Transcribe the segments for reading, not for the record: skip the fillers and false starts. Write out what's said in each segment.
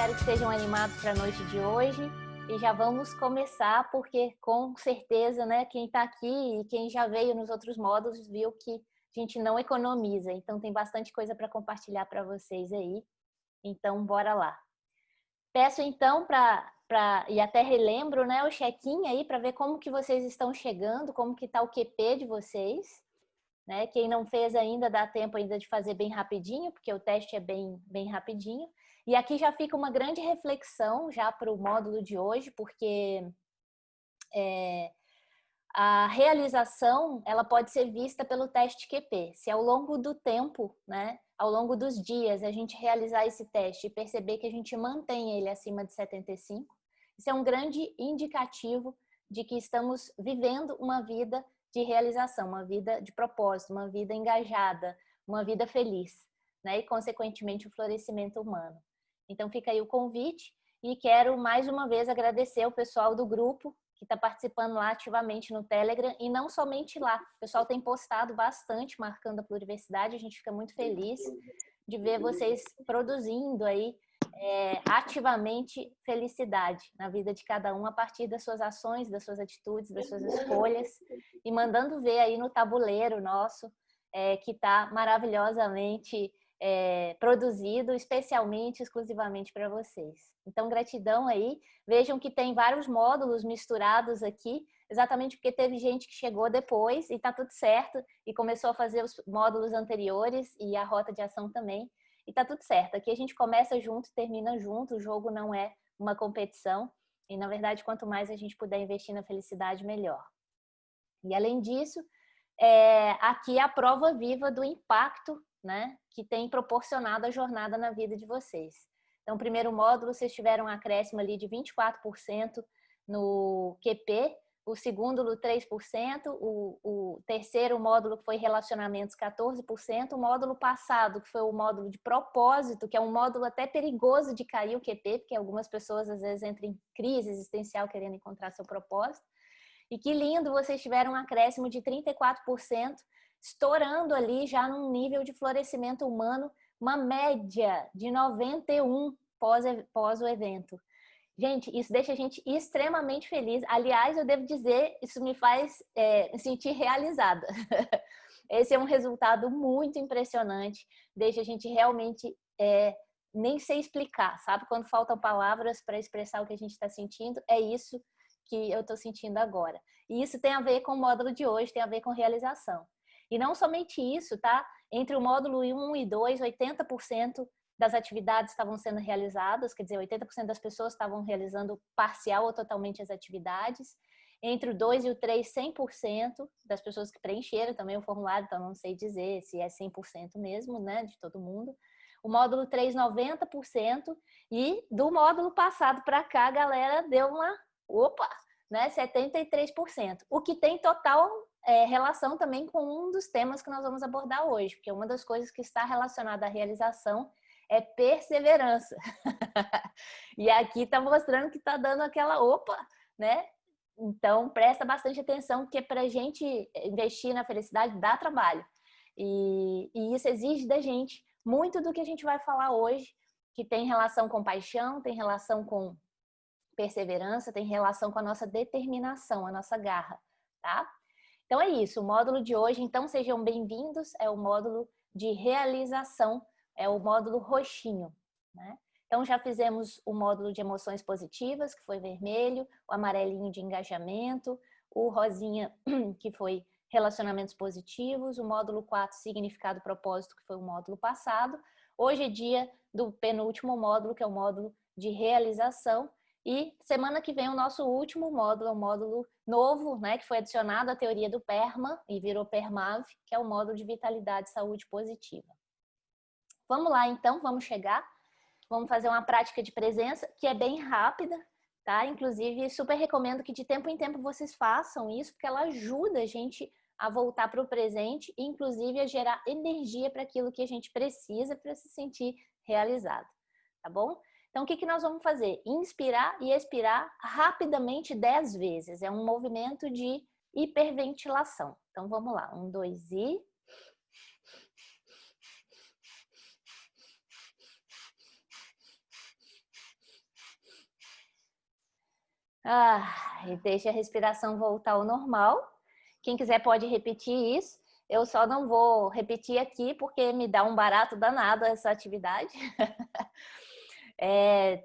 espero que estejam animados para a noite de hoje e já vamos começar, porque com certeza, né, quem está aqui e quem já veio nos outros módulos viu que a gente não economiza, então tem bastante coisa para compartilhar para vocês aí, então bora lá. Peço então e até relembro, né, o check-in aí para ver como que vocês estão chegando, como que está o QP de vocês, né? Quem não fez ainda, dá tempo ainda de fazer bem rapidinho, porque o teste é bem rapidinho. E aqui já fica uma grande reflexão já para o módulo de hoje, porque a realização ela pode ser vista pelo teste QP. Se ao longo do tempo, né, ao longo dos dias, a gente realizar esse teste e perceber que a gente mantém ele acima de 75, isso é um grande indicativo de que estamos vivendo uma vida de realização, uma vida de propósito, uma vida engajada, uma vida feliz, né, e consequentemente o florescimento humano. Então fica aí o convite e quero mais uma vez agradecer ao pessoal do grupo que está participando lá ativamente no Telegram, e não somente lá. O pessoal tem postado bastante, marcando a pluriversidade, a gente fica muito feliz de ver vocês produzindo aí ativamente felicidade na vida de cada um a partir das suas ações, das suas atitudes, das suas escolhas, e mandando ver aí no tabuleiro nosso, que está maravilhosamente produzido especialmente, exclusivamente para vocês. Então, gratidão aí. Vejam que tem vários módulos misturados aqui, exatamente porque teve gente que chegou depois e tá tudo certo, e começou a fazer os módulos anteriores e a rota de ação também, e tá tudo certo. Aqui a gente começa junto e termina junto, o jogo não é uma competição, e na verdade, quanto mais a gente puder investir na felicidade, melhor. E além disso, aqui é a prova viva do impacto, né, que tem proporcionado a jornada na vida de vocês. Então, o primeiro módulo, vocês tiveram um acréscimo ali de 24% no QP, o segundo, 3%, o terceiro módulo, que foi relacionamentos, 14%, o módulo passado, que foi o módulo de propósito, que é um módulo até perigoso de cair o QP, porque algumas pessoas, às vezes, entram em crise existencial querendo encontrar seu propósito. E que lindo, vocês tiveram um acréscimo de 34%, estourando ali já num nível de florescimento humano, uma média de 91 pós o evento. Gente, isso deixa a gente extremamente feliz. Aliás, eu devo dizer, isso me faz me sentir realizada. Esse é um resultado muito impressionante, deixa a gente realmente nem sei explicar, sabe? Quando faltam palavras para expressar o que a gente está sentindo, é isso que eu estou sentindo agora. E isso tem a ver com o módulo de hoje, tem a ver com realização. E não somente isso, tá? Entre o módulo 1 e 2, 80% das atividades estavam sendo realizadas, quer dizer, 80% das pessoas estavam realizando parcial ou totalmente as atividades. Entre o 2 e o 3, 100% das pessoas que preencheram também o formulário, então não sei dizer se é 100% mesmo, né, de todo mundo. O módulo 3, 90%, e do módulo passado para cá, a galera deu uma, né, 73%. O que tem total relação também com um dos temas que nós vamos abordar hoje, porque uma das coisas que está relacionada à realização é perseverança. E aqui está mostrando que está dando aquela né? Então, presta bastante atenção, porque para a gente investir na felicidade dá trabalho. E isso exige da gente muito do que a gente vai falar hoje, que tem relação com paixão, tem relação com perseverança, tem relação com a nossa determinação, a nossa garra, tá? Então é isso, o módulo de hoje, então sejam bem-vindos, é o módulo de realização, é o módulo roxinho, né? Então já fizemos o módulo de emoções positivas, que foi vermelho, o amarelinho de engajamento, o rosinha, que foi relacionamentos positivos, o módulo 4, significado e propósito, que foi o módulo passado. Hoje é dia do penúltimo módulo, que é o módulo de realização, e semana que vem o nosso último módulo, é um módulo novo, né, que foi adicionado à teoria do PERMA e virou PERMAV, que é o módulo de vitalidade e saúde positiva. Vamos lá então, vamos chegar. Vamos fazer uma prática de presença, que é bem rápida, tá? Inclusive, super recomendo que de tempo em tempo vocês façam isso, porque ela ajuda a gente a voltar para o presente e, inclusive, a gerar energia para aquilo que a gente precisa para se sentir realizado, tá bom? Então, o que nós vamos fazer? Inspirar e expirar rapidamente 10 vezes. É um movimento de hiperventilação. Então, vamos lá. 1, 2 e... E deixa a respiração voltar ao normal. Quem quiser pode repetir isso. Eu só não vou repetir aqui porque me dá um barato danado essa atividade.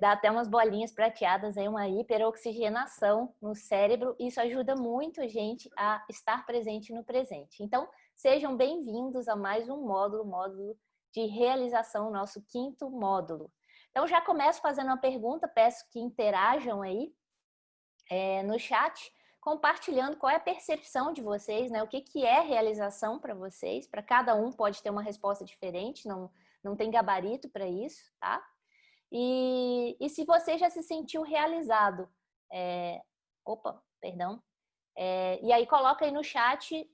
Dá até umas bolinhas prateadas aí, uma hiperoxigenação no cérebro. Isso ajuda muito a gente a estar presente no presente. Então, sejam bem-vindos a mais um módulo de realização, nosso 5º módulo. Então, já começo fazendo uma pergunta, peço que interajam aí no chat, compartilhando qual é a percepção de vocês, né? O que é realização para vocês. Para cada um pode ter uma resposta diferente, não tem gabarito para isso, tá? E se você já se sentiu realizado, e aí coloca aí no chat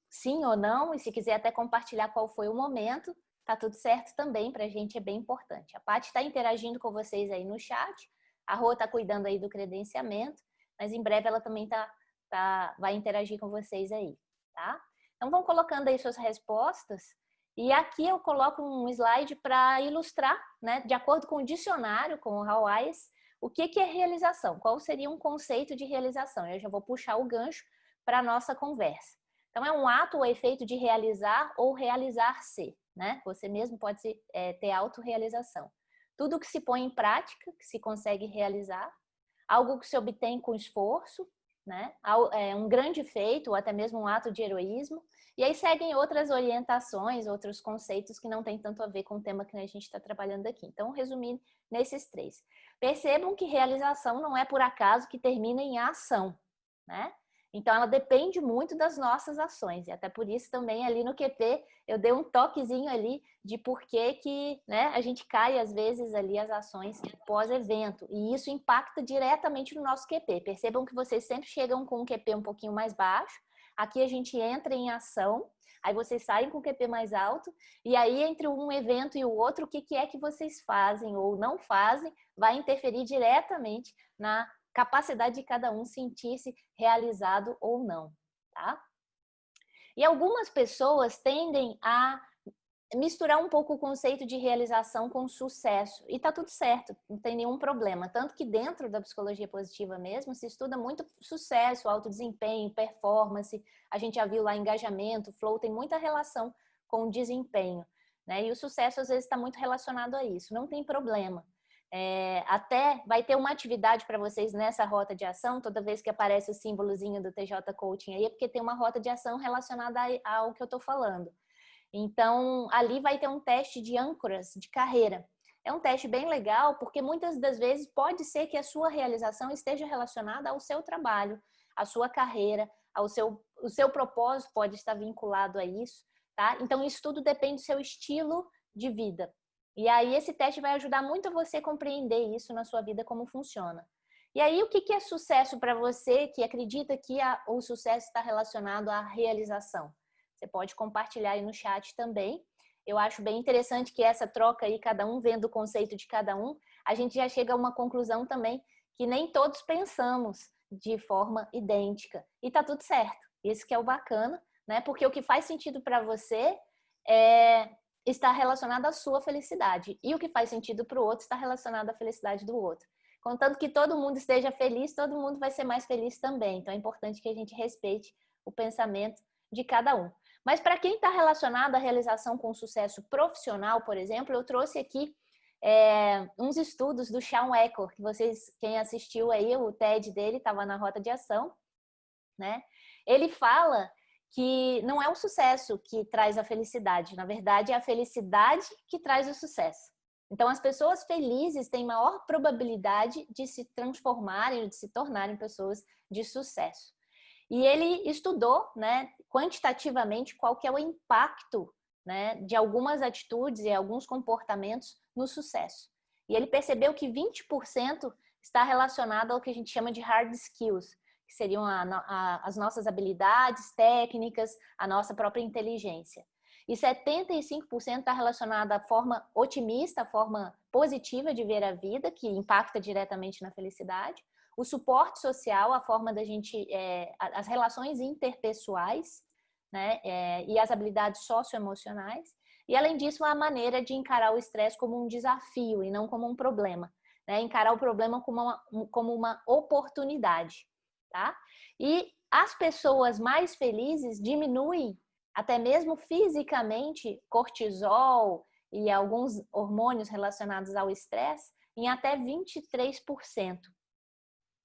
sim ou não, e se quiser até compartilhar qual foi o momento, tá tudo certo também, pra gente é bem importante. A Paty está interagindo com vocês aí no chat, a Rô tá cuidando aí do credenciamento, mas em breve ela também vai interagir com vocês aí, tá? Então vão colocando aí suas respostas. E aqui eu coloco um slide para ilustrar, né, de acordo com o dicionário, com o Hawaiis, o que é realização, qual seria um conceito de realização. Eu já vou puxar o gancho para a nossa conversa. Então, é um ato ou efeito de realizar ou realizar-se, né? Você mesmo pode ter autorrealização. Tudo que se põe em prática, que se consegue realizar, algo que se obtém com esforço, né? Um grande feito ou até mesmo um ato de heroísmo. E aí seguem outras orientações, outros conceitos que não tem tanto a ver com o tema que a gente está trabalhando aqui. Então, resumindo nesses 3. Percebam que realização não é por acaso que termina em ação, né? Então, ela depende muito das nossas ações. E até por isso também ali no QP eu dei um toquezinho ali de por que né, a gente cai às vezes ali as ações pós-evento. E isso impacta diretamente no nosso QP. Percebam que vocês sempre chegam com um QP um pouquinho mais baixo. Aqui a gente entra em ação, aí vocês saem com o QP mais alto, e aí entre um evento e o outro, o que é que vocês fazem ou não fazem, vai interferir diretamente na capacidade de cada um sentir-se realizado ou não, tá? E algumas pessoas tendem a misturar um pouco o conceito de realização com sucesso. E tá tudo certo, não tem nenhum problema. Tanto que dentro da psicologia positiva mesmo, se estuda muito sucesso, alto desempenho, performance. A gente já viu lá engajamento, flow, tem muita relação com o desempenho, né? E o sucesso às vezes está muito relacionado a isso. Não tem problema. Até vai ter uma atividade para vocês nessa rota de ação, toda vez que aparece o símbolozinho do TJ Coaching aí, é porque tem uma rota de ação relacionada ao que eu estou falando. Então, ali vai ter um teste de âncoras de carreira. É um teste bem legal, porque muitas das vezes pode ser que a sua realização esteja relacionada ao seu trabalho, à sua carreira, o seu propósito pode estar vinculado a isso, tá? Então, isso tudo depende do seu estilo de vida. E aí, esse teste vai ajudar muito a você compreender isso na sua vida, como funciona. E aí, o que é sucesso para você que acredita que o sucesso está relacionado à realização? Você pode compartilhar aí no chat também. Eu acho bem interessante que essa troca aí, cada um vendo o conceito de cada um, a gente já chega a uma conclusão também que nem todos pensamos de forma idêntica. E tá tudo certo. Isso que é o bacana, né? Porque o que faz sentido para você está relacionado à sua felicidade. E o que faz sentido para o outro está relacionado à felicidade do outro. Contanto que todo mundo esteja feliz, todo mundo vai ser mais feliz também. Então é importante que a gente respeite o pensamento de cada um. Mas para quem está relacionado à realização com sucesso profissional, por exemplo, eu trouxe aqui uns estudos do Shawn Achor, que quem assistiu aí, o TED dele estava na Rota de Ação, né? Ele fala que não é o sucesso que traz a felicidade, na verdade é a felicidade que traz o sucesso. Então, as pessoas felizes têm maior probabilidade de se transformarem, de se tornarem pessoas de sucesso. E ele estudou, né, quantitativamente qual que é o impacto, né, de algumas atitudes e alguns comportamentos no sucesso. E ele percebeu que 20% está relacionado ao que a gente chama de hard skills, que seriam as nossas habilidades técnicas, a nossa própria inteligência. E 75% está relacionado à forma otimista, à forma positiva de ver a vida, que impacta diretamente na felicidade. O suporte social, a forma da gente, as relações interpessoais, né, e as habilidades socioemocionais. E, além disso, a maneira de encarar o estresse como um desafio e não como um problema. né? Encarar o problema como uma oportunidade, tá? E as pessoas mais felizes diminuem, até mesmo fisicamente, cortisol e alguns hormônios relacionados ao estresse em até 23%.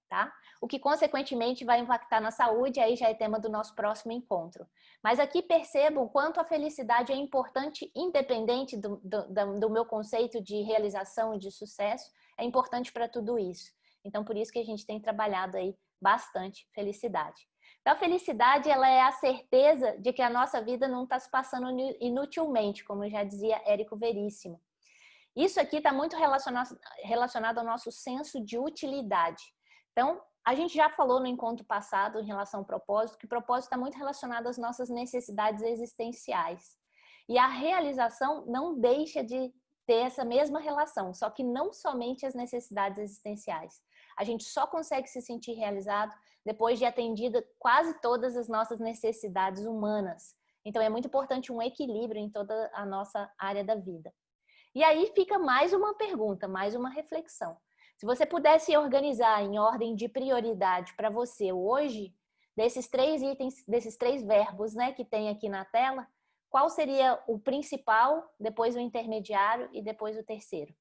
Tá? O que consequentemente vai impactar na saúde, aí já é tema do nosso próximo encontro. Mas aqui percebam quanto a felicidade é importante, independente do meu conceito de realização e de sucesso, é importante para tudo isso. Então, por isso que a gente tem trabalhado aí bastante felicidade. Então, a felicidade, ela é a certeza de que a nossa vida não está se passando inutilmente, como já dizia Érico Veríssimo. Isso aqui está muito relacionado ao nosso senso de utilidade. Então, a gente já falou no encontro passado em relação ao propósito, que o propósito está muito relacionado às nossas necessidades existenciais. E a realização não deixa de ter essa mesma relação, só que não somente as necessidades existenciais. A gente só consegue se sentir realizado depois de atendida quase todas as nossas necessidades humanas. Então, é muito importante um equilíbrio em toda a nossa área da vida. E aí fica mais uma pergunta, mais uma reflexão. Se você pudesse organizar em ordem de prioridade para você hoje, desses 3 itens, desses 3 verbos, né, que tem aqui na tela, qual seria o principal, depois o intermediário e depois o terceiro?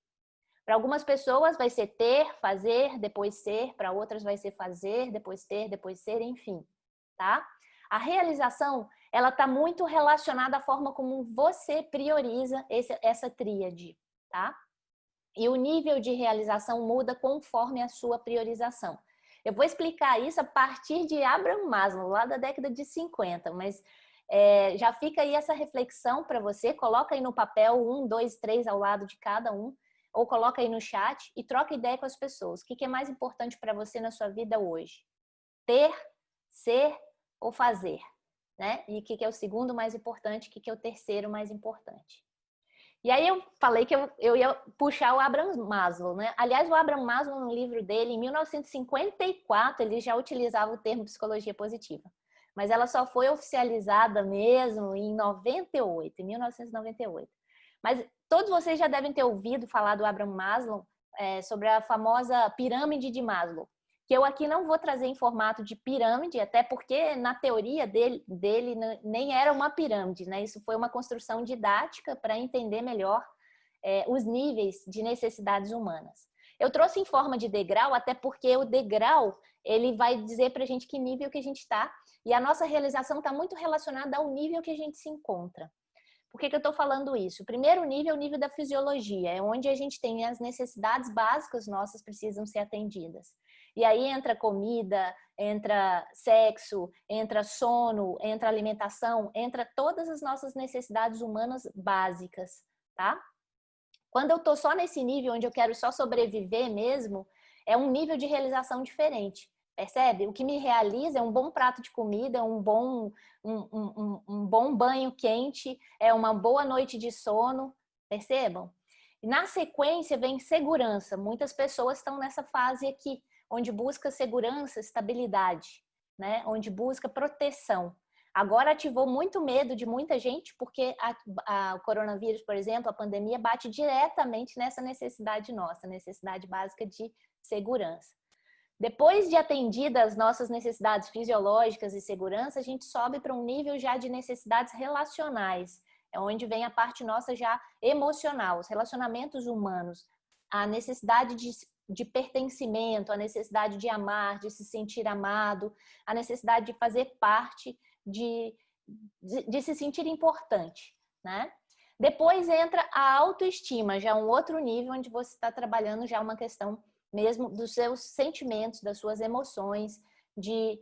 Para algumas pessoas vai ser ter, fazer, depois ser, para outras vai ser fazer, depois ter, depois ser, enfim, tá? A realização, ela está muito relacionada à forma como você prioriza essa tríade, tá? E o nível de realização muda conforme a sua priorização. Eu vou explicar isso a partir de Abraham Maslow, lá da década de 50, mas já fica aí essa reflexão para você, coloca aí no papel 1, 2, 3 ao lado de cada um, ou coloca aí no chat e troca ideia com as pessoas. O que é mais importante para você na sua vida hoje? Ter, ser ou fazer? Né? E o que é o segundo mais importante, o que é o terceiro mais importante? E aí eu falei que eu ia puxar o Abraham Maslow, né? Aliás, o Abraham Maslow, no livro dele, em 1954, ele já utilizava o termo psicologia positiva. Mas ela só foi oficializada mesmo em 1998. Mas todos vocês já devem ter ouvido falar do Abraham Maslow, sobre a famosa pirâmide de Maslow. Que eu aqui não vou trazer em formato de pirâmide, até porque na teoria dele nem era uma pirâmide, né? Isso foi uma construção didática para entender melhor os níveis de necessidades humanas. Eu trouxe em forma de degrau, até porque o degrau ele vai dizer para a gente que nível que a gente está, e a nossa realização está muito relacionada ao nível que a gente se encontra. Por que eu estou falando isso? O primeiro nível é o nível da fisiologia, é onde a gente tem as necessidades básicas nossas precisam ser atendidas. E aí entra comida, entra sexo, entra sono, entra alimentação, entra todas as nossas necessidades humanas básicas, tá? Quando eu tô só nesse nível onde eu quero só sobreviver mesmo, é um nível de realização diferente, percebe? O que me realiza é um bom prato de comida, um bom banho quente, é uma boa noite de sono, percebam? E na sequência vem segurança. Muitas pessoas estão nessa fase aqui, onde busca segurança, estabilidade, né? Onde busca proteção. Agora ativou muito medo de muita gente, porque o coronavírus, por exemplo, a pandemia bate diretamente nessa necessidade nossa, necessidade básica de segurança. Depois de atendidas as nossas necessidades fisiológicas e segurança, a gente sobe para um nível já de necessidades relacionais, é onde vem a parte nossa já emocional, os relacionamentos humanos, a necessidade de pertencimento, a necessidade de amar, de se sentir amado, a necessidade de fazer parte, de se sentir importante, né? Depois entra a autoestima, já um outro nível onde você está trabalhando já uma questão mesmo dos seus sentimentos, das suas emoções, de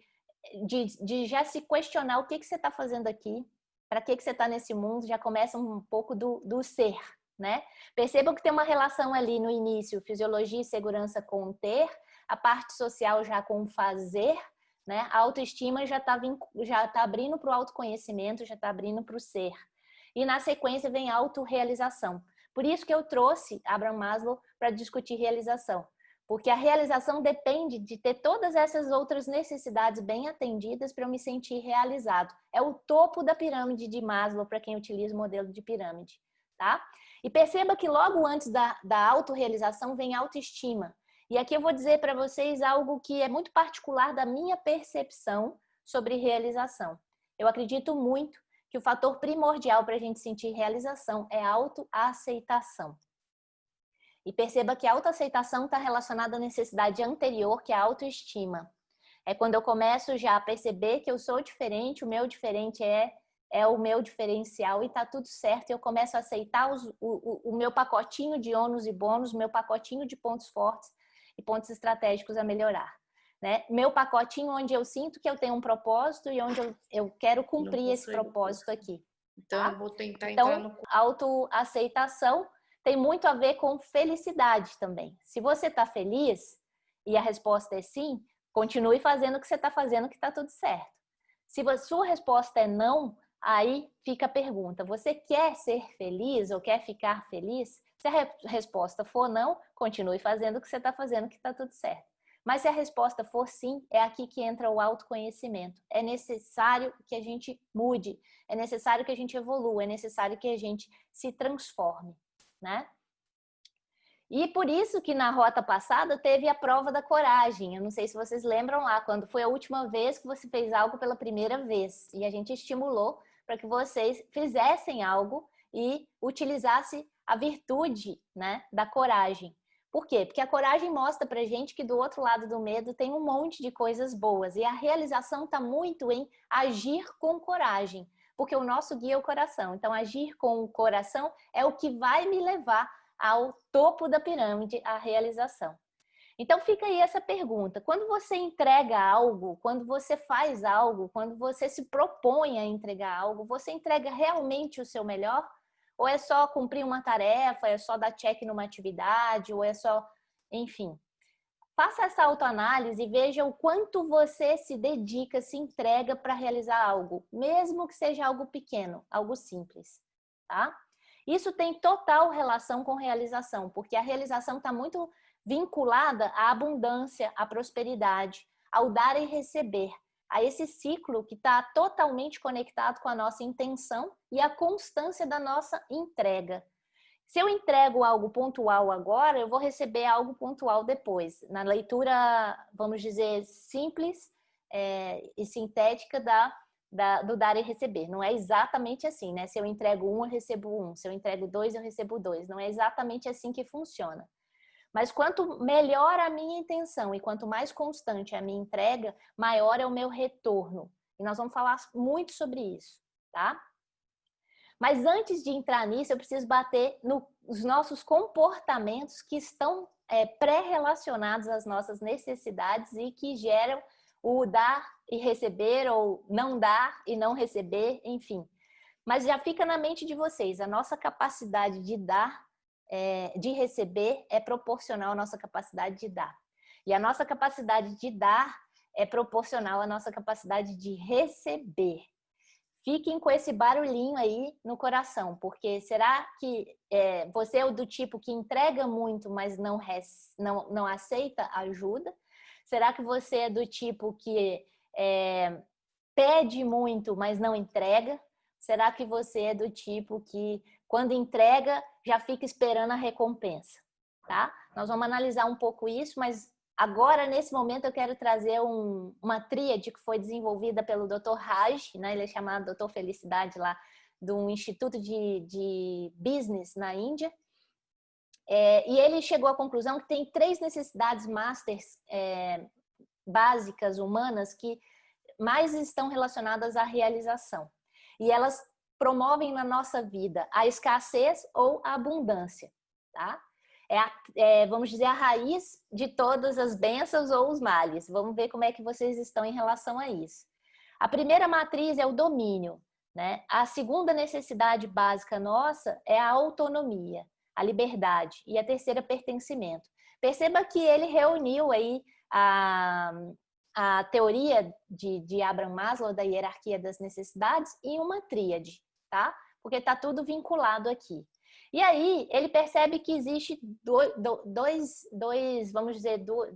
já se questionar o que você está fazendo aqui, para que você está nesse mundo, já começa um pouco do ser, né? Percebam que tem uma relação ali no início, fisiologia e segurança com ter, a parte social já com fazer, né? A autoestima já tá abrindo para o autoconhecimento, já está abrindo para o ser. E na sequência vem a autorrealização. Por isso que eu trouxe Abraham Maslow para discutir realização. Porque a realização depende de ter todas essas outras necessidades bem atendidas para eu me sentir realizado. É o topo da pirâmide de Maslow para quem utiliza o modelo de pirâmide. tá? E perceba que logo antes da autorrealização vem autoestima. E aqui eu vou dizer para vocês algo que é muito particular da minha percepção sobre realização. Eu acredito muito que o fator primordial para a gente sentir realização é a autoaceitação. E perceba que a autoaceitação está relacionada à necessidade anterior, que é a autoestima. É quando eu começo já a perceber que eu sou diferente, o meu diferente é o meu diferencial e está tudo certo. Eu começo a aceitar o meu pacotinho de ônus e bônus, o meu pacotinho de pontos fortes e pontos estratégicos a melhorar. Né? Meu pacotinho onde eu sinto que eu tenho um propósito e onde eu quero cumprir esse propósito aqui. Então, tá? eu vou tentar entrar no... Autoaceitação tem muito a ver com felicidade também. Se você está feliz e a resposta é sim, continue fazendo o que você está fazendo que está tudo certo. Se a sua resposta é não, aí fica a pergunta, você quer ser feliz ou quer ficar feliz? Se a resposta for não, continue fazendo o que você está fazendo que está tudo certo. Mas se a resposta for sim, é aqui que entra o autoconhecimento. É necessário que a gente mude, é necessário que a gente evolua, é necessário que a gente se transforme, né? E por isso que na rota passada teve a prova da coragem. Eu não sei se vocês lembram lá, quando foi a última vez que você fez algo pela primeira vez. E a gente estimulou para que vocês fizessem algo e utilizassem a virtude, né, da coragem. Por quê? Porque a coragem mostra pra gente que do outro lado do medo tem um monte de coisas boas. E a realização está muito em agir com coragem. Porque o nosso guia é o coração. Então, agir com o coração é o que vai me levar ao topo da pirâmide, a realização. Então, fica aí essa pergunta. Quando você entrega algo, quando você faz algo, quando você se propõe a entregar algo, você entrega realmente o seu melhor? Ou é só cumprir uma tarefa, é só dar check numa atividade, ou é só... Enfim, faça essa autoanálise e veja o quanto você se dedica, se entrega para realizar algo, mesmo que seja algo pequeno, algo simples, tá? Isso tem total relação com realização, porque a realização está muito vinculada à abundância, à prosperidade, ao dar e receber, a esse ciclo que está totalmente conectado com a nossa intenção e a constância da nossa entrega. Se eu entrego algo pontual agora, eu vou receber algo pontual depois. Na leitura, vamos dizer, simples e sintética do dar e receber. Não é exatamente assim, né? Se eu entrego um, eu recebo um. Se eu entrego dois, eu recebo dois. Não é exatamente assim que funciona. Mas quanto melhor a minha intenção e quanto mais constante a minha entrega, maior é o meu retorno. E nós vamos falar muito sobre isso, tá? Mas antes de entrar nisso, eu preciso bater nos nossos comportamentos que estão pré-relacionados às nossas necessidades e que geram o dar e receber, ou não dar e não receber, enfim. Mas já fica na mente de vocês, a nossa capacidade de dar, de receber, é proporcional à nossa capacidade de dar. E a nossa capacidade de dar é proporcional à nossa capacidade de receber. Fiquem com esse barulhinho aí no coração, porque será que você é do tipo que entrega muito, mas não aceita ajuda? Será que você é do tipo que pede muito, mas não entrega? Será que você é do tipo que, quando entrega, já fica esperando a recompensa? Tá? Nós vamos analisar um pouco isso, mas agora, nesse momento, eu quero trazer uma tríade que foi desenvolvida pelo Dr. Raj, né? Ele é chamado Dr. Felicidade lá, do Instituto de Business na Índia. E ele chegou à conclusão que tem 3 necessidades masters básicas humanas que mais estão relacionadas à realização. E elas promovem na nossa vida a escassez ou a abundância, tá? Vamos dizer, a raiz de todas as bênçãos ou os males. Vamos ver como é que vocês estão em relação a isso. A primeira matriz é o domínio, né? A segunda necessidade básica nossa é a autonomia, a liberdade. E a terceira, pertencimento. Perceba que ele reuniu aí a teoria de Abraham Maslow, da hierarquia das necessidades, em uma tríade, tá? Porque está tudo vinculado aqui. E aí, ele percebe que existe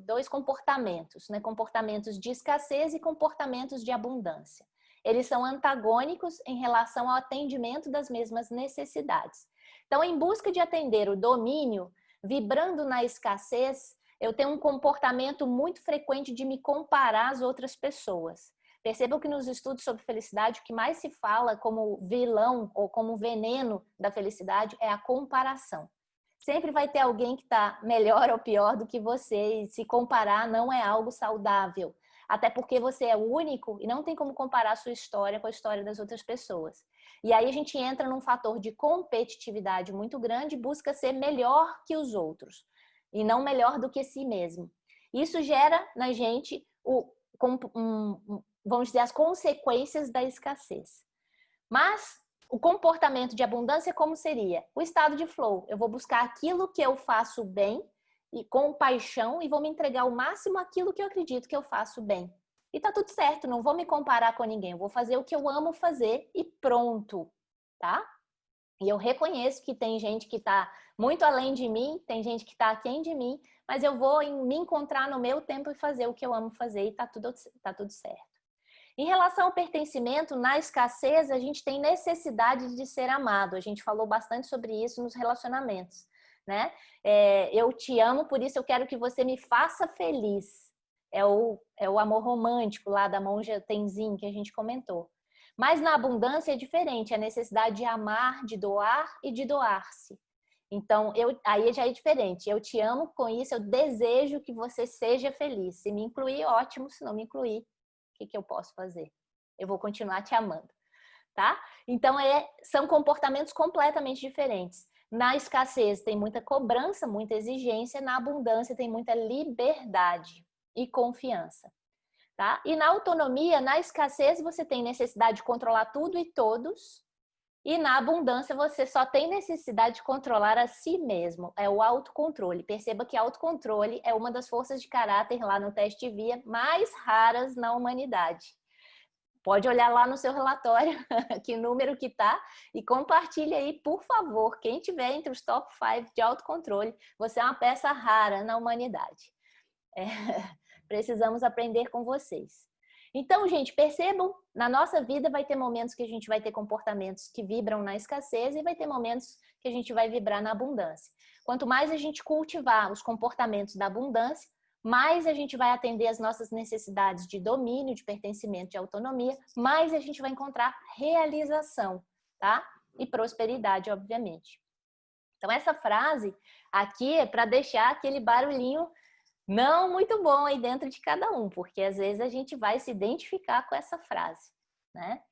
dois comportamentos, né? Comportamentos de escassez e comportamentos de abundância. Eles são antagônicos em relação ao atendimento das mesmas necessidades. Então, em busca de atender o domínio, vibrando na escassez, eu tenho um comportamento muito frequente de me comparar às outras pessoas. Percebam que nos estudos sobre felicidade, o que mais se fala como vilão ou como veneno da felicidade é a comparação. Sempre vai ter alguém que está melhor ou pior do que você, e se comparar não é algo saudável. Até porque você é único e não tem como comparar a sua história com a história das outras pessoas. E aí a gente entra num fator de competitividade muito grande e busca ser melhor que os outros e não melhor do que si mesmo. Isso gera na gente vamos dizer, as consequências da escassez. Mas o comportamento de abundância como seria? O estado de flow. Eu vou buscar aquilo que eu faço bem e com paixão e vou me entregar ao máximo aquilo que eu acredito que eu faço bem. E tá tudo certo, não vou me comparar com ninguém, eu vou fazer o que eu amo fazer e pronto, tá? E eu reconheço que tem gente que tá muito além de mim, tem gente que tá aquém de mim, mas eu vou me encontrar no meu tempo e fazer o que eu amo fazer e tá tudo certo. Em relação ao pertencimento, na escassez, a gente tem necessidade de ser amado. A gente falou bastante sobre isso nos relacionamentos, né? Eu te amo, por isso eu quero que você me faça feliz. É o amor romântico lá da monja Tenzin que a gente comentou. Mas na abundância é diferente, a necessidade de amar, de doar e de doar-se. Então, aí já é diferente. Eu te amo, com isso eu desejo que você seja feliz. Se me incluir, ótimo. Se não me incluir, o que eu posso fazer? Eu vou continuar te amando, tá? Então, são comportamentos completamente diferentes. Na escassez tem muita cobrança, muita exigência. Na abundância tem muita liberdade e confiança, tá? E na autonomia, na escassez, você tem necessidade de controlar tudo e todos. E na abundância, você só tem necessidade de controlar a si mesmo. É o autocontrole. Perceba que autocontrole é uma das forças de caráter lá no teste VIA mais raras na humanidade. Pode olhar lá no seu relatório que número que tá e compartilhe aí, por favor. Quem tiver entre os top 5 de autocontrole, você é uma peça rara na humanidade. Precisamos aprender com vocês. Então, gente, percebam, na nossa vida vai ter momentos que a gente vai ter comportamentos que vibram na escassez e vai ter momentos que a gente vai vibrar na abundância. Quanto mais a gente cultivar os comportamentos da abundância, mais a gente vai atender as nossas necessidades de domínio, de pertencimento, de autonomia, mais a gente vai encontrar realização, tá? E prosperidade, obviamente. Então, essa frase aqui é para deixar aquele barulhinho não muito bom aí dentro de cada um, porque às vezes a gente vai se identificar com essa frase, né?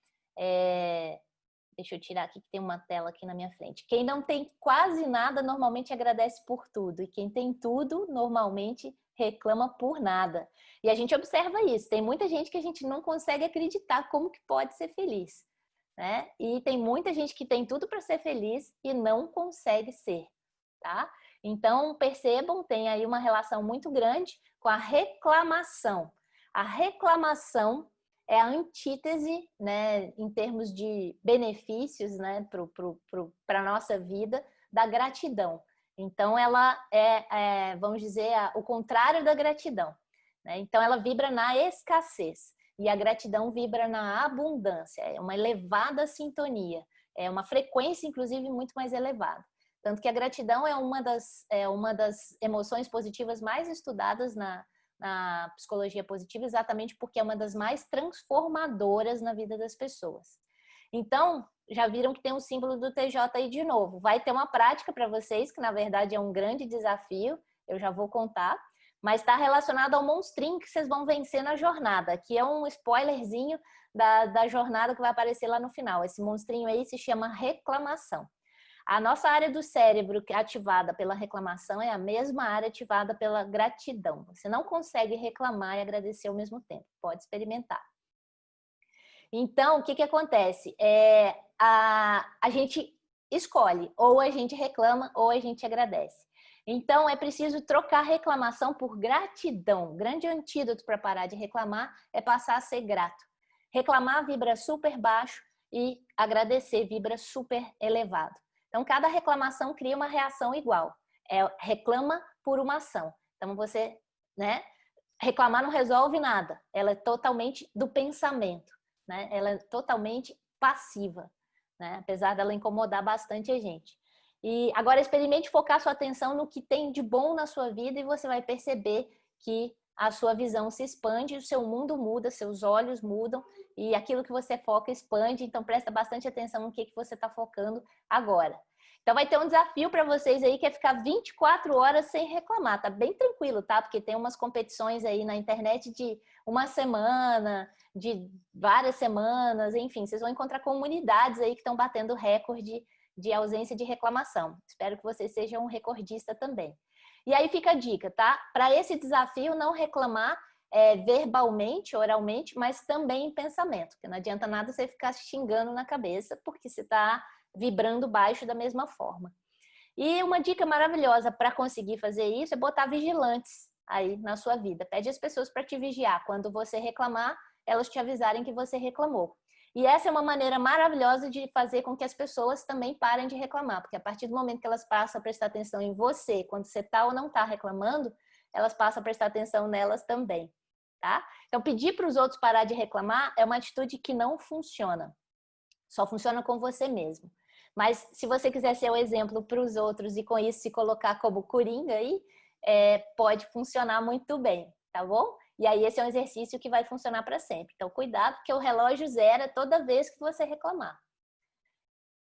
Deixa eu tirar aqui que tem uma tela aqui na minha frente. Quem não tem quase nada normalmente agradece por tudo, e quem tem tudo normalmente reclama por nada. E a gente observa isso. Tem muita gente que a gente não consegue acreditar como que pode ser feliz, né? E tem muita gente que tem tudo para ser feliz e não consegue ser, tá? Então, percebam, tem aí uma relação muito grande com a reclamação. A reclamação é a antítese, né, em termos de benefícios, né, para a nossa vida, da gratidão. Então, ela vamos dizer, o contrário da gratidão, né? Então, ela vibra na escassez e a gratidão vibra na abundância. É uma elevada sintonia, é uma frequência, inclusive, muito mais elevada. Tanto que a gratidão é uma das emoções positivas mais estudadas na psicologia positiva, exatamente porque é uma das mais transformadoras na vida das pessoas. Então, já viram que tem um símbolo do TJ aí de novo. Vai ter uma prática para vocês, que na verdade é um grande desafio, eu já vou contar, mas está relacionado ao monstrinho que vocês vão vencer na jornada, que é um spoilerzinho da jornada que vai aparecer lá no final. Esse monstrinho aí se chama reclamação. A nossa área do cérebro que é ativada pela reclamação é a mesma área ativada pela gratidão. Você não consegue reclamar e agradecer ao mesmo tempo. Pode experimentar. Então, o que acontece? A gente escolhe, ou a gente reclama, ou a gente agradece. Então, é preciso trocar reclamação por gratidão. O grande antídoto para parar de reclamar é passar a ser grato. Reclamar vibra super baixo e agradecer vibra super elevado. Então, cada reclamação cria uma reação igual. Reclama por uma ação. Então, você, né? Reclamar não resolve nada. Ela é totalmente do pensamento, né? Ela é totalmente passiva, né? Apesar dela incomodar bastante a gente. E agora experimente focar sua atenção no que tem de bom na sua vida e você vai perceber que a sua visão se expande, o seu mundo muda, seus olhos mudam e aquilo que você foca expande. Então presta bastante atenção no que você está focando agora. Então vai ter um desafio para vocês aí que é ficar 24 horas sem reclamar. Tá bem tranquilo, tá? Porque tem umas competições aí na internet de uma semana, de várias semanas, enfim, vocês vão encontrar comunidades aí que estão batendo recorde de ausência de reclamação. Espero que você seja um recordista também. E aí fica a dica, tá? Para esse desafio, não reclamar verbalmente, oralmente, mas também em pensamento, porque não adianta nada você ficar xingando na cabeça, porque você está vibrando baixo da mesma forma. E uma dica maravilhosa para conseguir fazer isso é botar vigilantes aí na sua vida. Pede as pessoas para te vigiar. Quando você reclamar, elas te avisarem que você reclamou. E essa é uma maneira maravilhosa de fazer com que as pessoas também parem de reclamar, porque a partir do momento que elas passam a prestar atenção em você, quando você está ou não está reclamando, elas passam a prestar atenção nelas também, tá? Então, pedir para os outros parar de reclamar é uma atitude que não funciona. Só funciona com você mesmo. Mas se você quiser ser o exemplo para os outros e com isso se colocar como coringa aí, pode funcionar muito bem, tá bom? E aí esse é um exercício que vai funcionar para sempre. Então cuidado porque o relógio zera toda vez que você reclamar.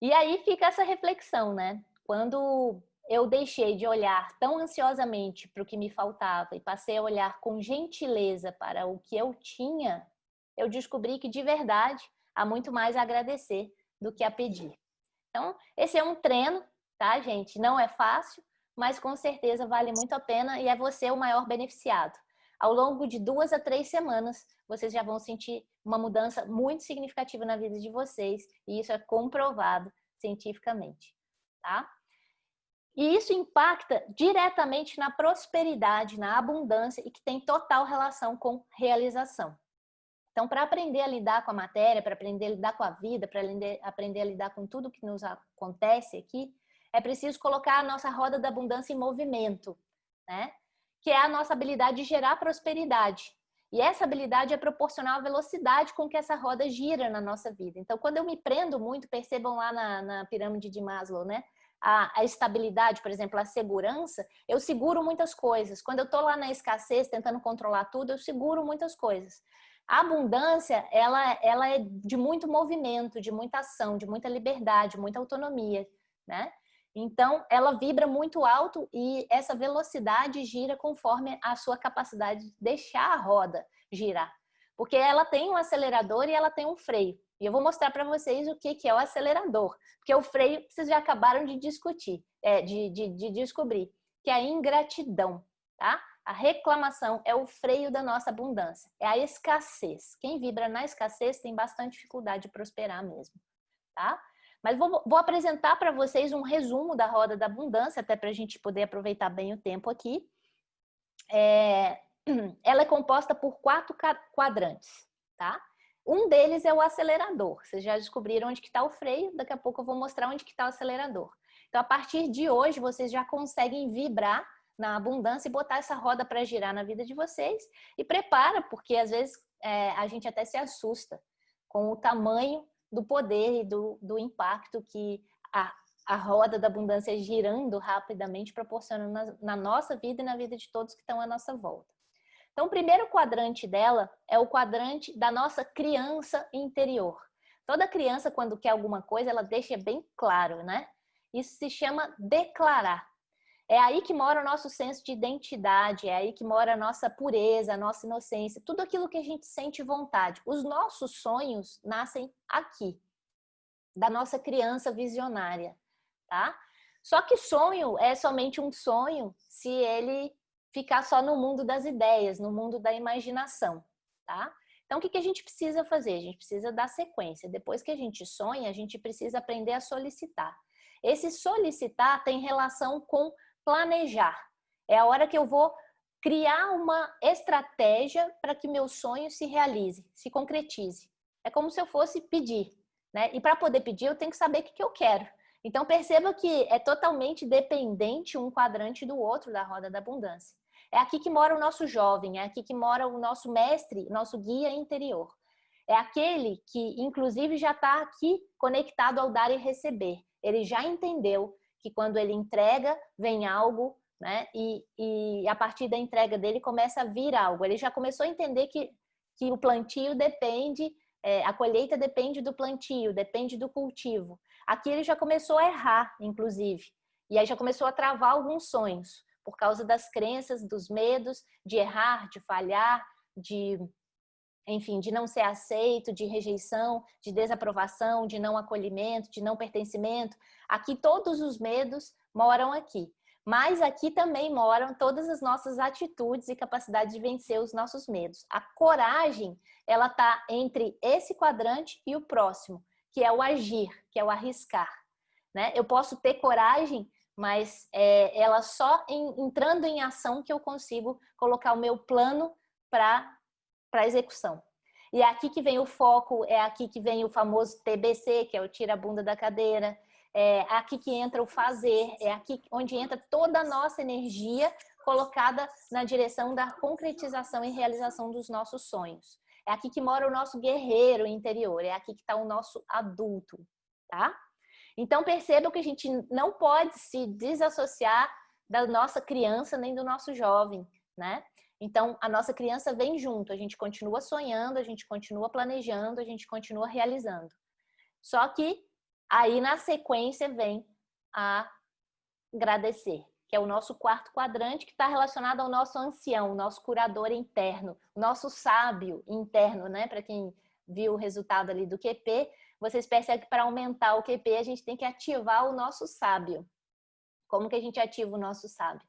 E aí fica essa reflexão, né? Quando eu deixei de olhar tão ansiosamente para o que me faltava e passei a olhar com gentileza para o que eu tinha, eu descobri que de verdade há muito mais a agradecer do que a pedir. Então, esse é um treino, tá, gente? Não é fácil, mas com certeza vale muito a pena e é você o maior beneficiado. Ao longo de 2 a 3 semanas, vocês já vão sentir uma mudança muito significativa na vida de vocês e isso é comprovado cientificamente, tá? E isso impacta diretamente na prosperidade, na abundância e que tem total relação com realização. Então, para aprender a lidar com a matéria, para aprender a lidar com a vida, para aprender a lidar com tudo que nos acontece aqui, é preciso colocar a nossa roda da abundância em movimento, né? Que é a nossa habilidade de gerar prosperidade. E essa habilidade é proporcional à velocidade com que essa roda gira na nossa vida. Então, quando eu me prendo muito, percebam lá na pirâmide de Maslow, né? A estabilidade, por exemplo, a segurança, eu seguro muitas coisas. Quando eu estou lá na escassez, tentando controlar tudo, eu seguro muitas coisas. A abundância, ela é de muito movimento, de muita ação, de muita liberdade, muita autonomia, né? Então, ela vibra muito alto e essa velocidade gira conforme a sua capacidade de deixar a roda girar. Porque ela tem um acelerador e ela tem um freio. E eu vou mostrar para vocês o que é o acelerador. Porque o freio, vocês já acabaram de discutir, de descobrir, que é a ingratidão, tá? A reclamação é o freio da nossa abundância, é a escassez. Quem vibra na escassez tem bastante dificuldade de prosperar mesmo, tá? Mas vou apresentar para vocês um resumo da roda da abundância, até para a gente poder aproveitar bem o tempo aqui. Ela é composta por 4 quadrantes, tá? Um deles é o acelerador. Vocês já descobriram onde que está o freio, daqui a pouco eu vou mostrar onde que está o acelerador. Então, a partir de hoje, vocês já conseguem vibrar na abundância e botar essa roda para girar na vida de vocês. E prepara, porque às vezes a gente até se assusta com o tamanho do poder e do impacto que a roda da abundância girando rapidamente proporciona na nossa vida e na vida de todos que estão à nossa volta. Então, o primeiro quadrante dela é o quadrante da nossa criança interior. Toda criança, quando quer alguma coisa, ela deixa bem claro, né? Isso se chama declarar. É aí que mora o nosso senso de identidade, é aí que mora a nossa pureza, a nossa inocência, tudo aquilo que a gente sente vontade. Os nossos sonhos nascem aqui, da nossa criança visionária, tá? Só que sonho é somente um sonho se ele ficar só no mundo das ideias, no mundo da imaginação, tá? Então, o que a gente precisa fazer? A gente precisa dar sequência. Depois que a gente sonha, a gente precisa aprender a solicitar. Esse solicitar tem relação com planejar. É a hora que eu vou criar uma estratégia para que meu sonho se realize, se concretize. É como se eu fosse pedir, né? E para poder pedir, eu tenho que saber o que eu quero. Então, perceba que é totalmente dependente um quadrante do outro da roda da abundância. É aqui que mora o nosso jovem, é aqui que mora o nosso mestre, nosso guia interior. É aquele que, inclusive, já está aqui conectado ao dar e receber. Ele já entendeu que quando ele entrega, vem algo, né? E a partir da entrega dele começa a vir algo. Ele já começou a entender que o plantio depende, a colheita depende do plantio, depende do cultivo. Aqui ele já começou a errar, inclusive. E aí já começou a travar alguns sonhos, por causa das crenças, dos medos de errar, de falhar, enfim, de não ser aceito, de rejeição, de desaprovação, de não acolhimento, de não pertencimento. Aqui todos os medos moram aqui. Mas aqui também moram todas as nossas atitudes e capacidade de vencer os nossos medos. A coragem, ela está entre esse quadrante e o próximo, que é o agir, que é o arriscar, né? Eu posso ter coragem, mas ela só entrando em ação que eu consigo colocar o meu plano para execução. E é aqui que vem o foco, é aqui que vem o famoso TBC, que é o tira a bunda da cadeira, é aqui que entra o fazer, é aqui onde entra toda a nossa energia colocada na direção da concretização e realização dos nossos sonhos. É aqui que mora o nosso guerreiro interior, é aqui que está o nosso adulto, tá? Então percebam que a gente não pode se desassociar da nossa criança nem do nosso jovem, né? Então, a nossa criança vem junto, a gente continua sonhando, a gente continua planejando, a gente continua realizando. Só que aí na sequência vem a agradecer, que é o nosso quarto quadrante, que está relacionado ao nosso ancião, o nosso curador interno, o nosso sábio interno, né? Para quem viu o resultado ali do QP, vocês percebem que para aumentar o QP a gente tem que ativar o nosso sábio. Como que a gente ativa o nosso sábio?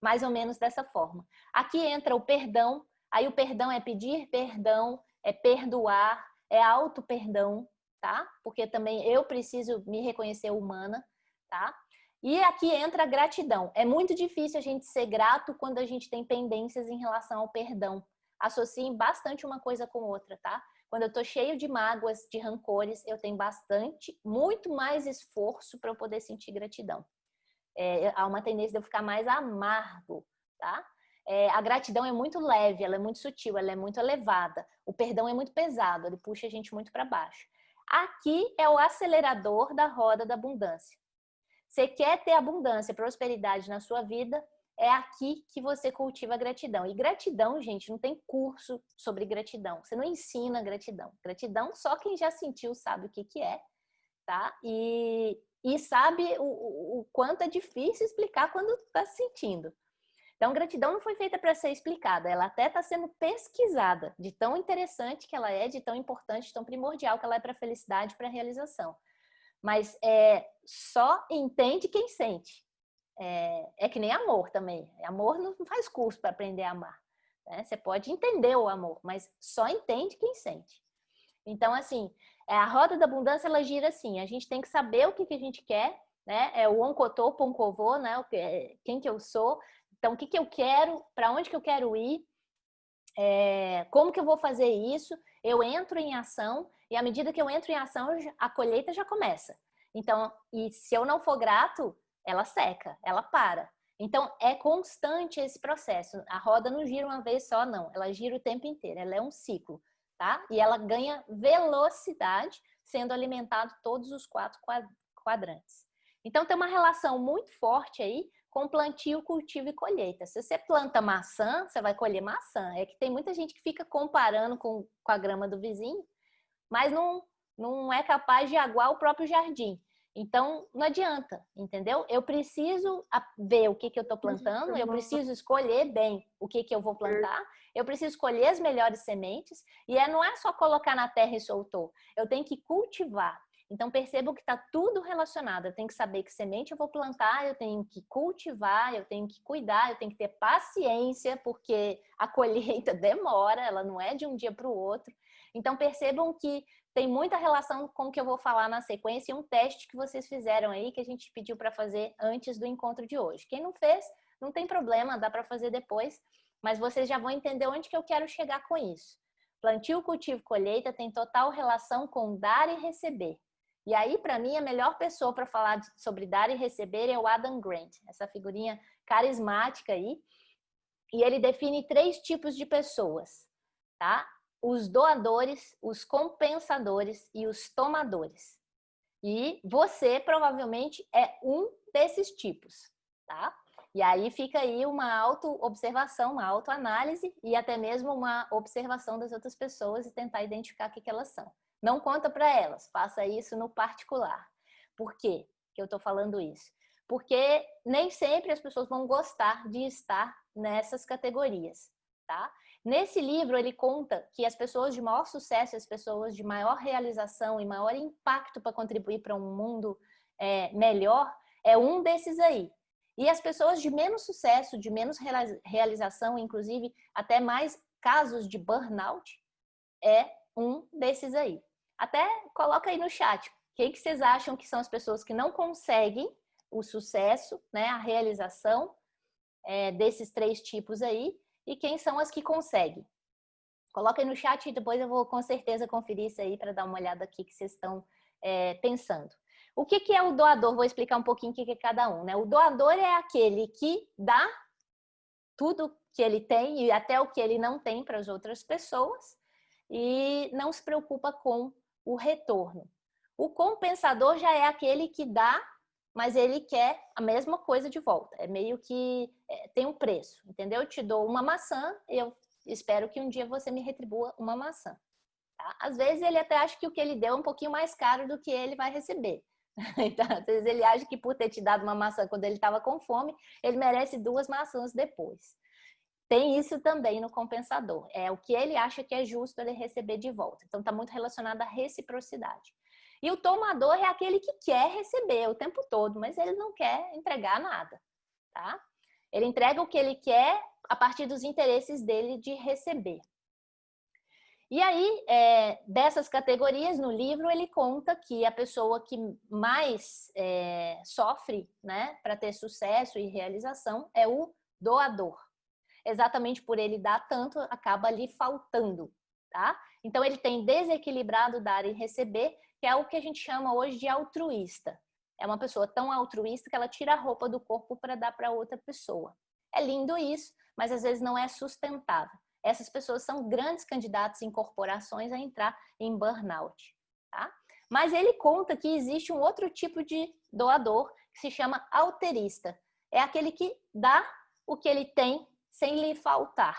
Mais ou menos dessa forma. Aqui entra o perdão, aí o perdão é pedir perdão, é perdoar, é auto-perdão, tá? Porque também eu preciso me reconhecer humana, tá? E aqui entra a gratidão. É muito difícil a gente ser grato quando a gente tem pendências em relação ao perdão. Associem bastante uma coisa com outra, tá? Quando eu tô cheio de mágoas, de rancores, eu tenho muito mais esforço para eu poder sentir gratidão. Há uma tendência de eu ficar mais amargo, tá? A gratidão é muito leve, ela é muito sutil, ela é muito elevada. O perdão é muito pesado, ele puxa a gente muito para baixo. Aqui é o acelerador da roda da abundância. Você quer ter abundância, prosperidade na sua vida, é aqui que você cultiva a gratidão. E gratidão, gente, não tem curso sobre gratidão. Você não ensina gratidão. Gratidão, só quem já sentiu sabe o que é, tá? E sabe o quanto é difícil explicar quando está sentindo. Então, gratidão não foi feita para ser explicada, ela até está sendo pesquisada, de tão interessante que ela é, de tão importante, de tão primordial que ela é para a felicidade, para a realização. Mas só entende quem sente. É que nem amor também. Amor não faz curso para aprender a amar, né? Você pode entender o amor, mas só entende quem sente. Então, assim, a roda da abundância, ela gira assim. A gente tem que saber o que a gente quer, né? É o onkotô, ponkovô, né? Quem que eu sou. Então, o que eu quero, para onde que eu quero ir, como que eu vou fazer isso. Eu entro em ação e à medida que eu entro em ação, a colheita já começa. Então, e se eu não for grato, ela seca, ela para. Então, é constante esse processo. A roda não gira uma vez só, não. Ela gira o tempo inteiro. Ela é um ciclo. Tá? E ela ganha velocidade sendo alimentado todos os 4 quadrantes. Então tem uma relação muito forte aí com plantio, cultivo e colheita. Se você planta maçã, você vai colher maçã. É que tem muita gente que fica comparando com a grama do vizinho, mas não é capaz de aguar o próprio jardim. Então, não adianta, entendeu? Eu preciso ver o que eu estou plantando, eu preciso escolher bem o que eu vou plantar, eu preciso escolher as melhores sementes, e não é só colocar na terra e soltou, eu tenho que cultivar. Então, percebam que está tudo relacionado. Eu tenho que saber que semente eu vou plantar, eu tenho que cultivar, eu tenho que cuidar, eu tenho que ter paciência, porque a colheita demora, ela não é de um dia para o outro. Então, percebam que tem muita relação com o que eu vou falar na sequência e um teste que vocês fizeram aí, que a gente pediu para fazer antes do encontro de hoje. Quem não fez, não tem problema, dá para fazer depois, mas vocês já vão entender onde que eu quero chegar com isso. Plantio, cultivo, colheita tem total relação com dar e receber. E aí, para mim, a melhor pessoa para falar sobre dar e receber é o Adam Grant, essa figurinha carismática aí. E ele define 3 tipos de pessoas, tá? Os doadores, os compensadores e os tomadores. E você provavelmente é um desses tipos, tá? E aí fica aí uma auto-observação, uma autoanálise e até mesmo uma observação das outras pessoas e tentar identificar o que elas são. Não conta para elas, faça isso no particular. Por quê que eu estou falando isso? Porque nem sempre as pessoas vão gostar de estar nessas categorias, tá? Nesse livro ele conta que as pessoas de maior sucesso, as pessoas de maior realização e maior impacto para contribuir para um mundo melhor, é um desses aí. E as pessoas de menos sucesso, de menos realização, inclusive até mais casos de burnout, é um desses aí. Até coloca aí no chat, quem que vocês acham que são as pessoas que não conseguem o sucesso, né, a realização desses 3 tipos aí, e quem são as que conseguem. Coloca aí no chat e depois eu vou com certeza conferir isso aí para dar uma olhada aqui que vocês estão pensando. O que é o doador? Vou explicar um pouquinho o que é cada um, né? O doador é aquele que dá tudo que ele tem e até o que ele não tem para as outras pessoas e não se preocupa com o retorno. O compensador já é aquele que dá, mas ele quer a mesma coisa de volta. É meio que tem um preço, entendeu? Eu te dou uma maçã e eu espero que um dia você me retribua uma maçã. Tá? Às vezes ele até acha que o que ele deu é um pouquinho mais caro do que ele vai receber. Então, às vezes ele acha que por ter te dado uma maçã quando ele estava com fome, ele merece 2 maçãs depois. Tem isso também no compensador. É o que ele acha que é justo ele receber de volta. Então, está muito relacionado à reciprocidade. E o tomador é aquele que quer receber o tempo todo, mas ele não quer entregar nada, tá? Ele entrega o que ele quer a partir dos interesses dele de receber. E aí, dessas categorias, no livro, ele conta que a pessoa que mais sofre, né, para ter sucesso e realização é o doador. Exatamente por ele dar tanto, acaba lhe faltando, tá? Então, ele tem desequilibrado dar e receber, que é o que a gente chama hoje de altruísta. É uma pessoa tão altruísta que ela tira a roupa do corpo para dar para outra pessoa. É lindo isso, mas às vezes não é sustentável. Essas pessoas são grandes candidatos em corporações a entrar em burnout, tá? Mas ele conta que existe um outro tipo de doador que se chama alterista. É aquele que dá o que ele tem sem lhe faltar,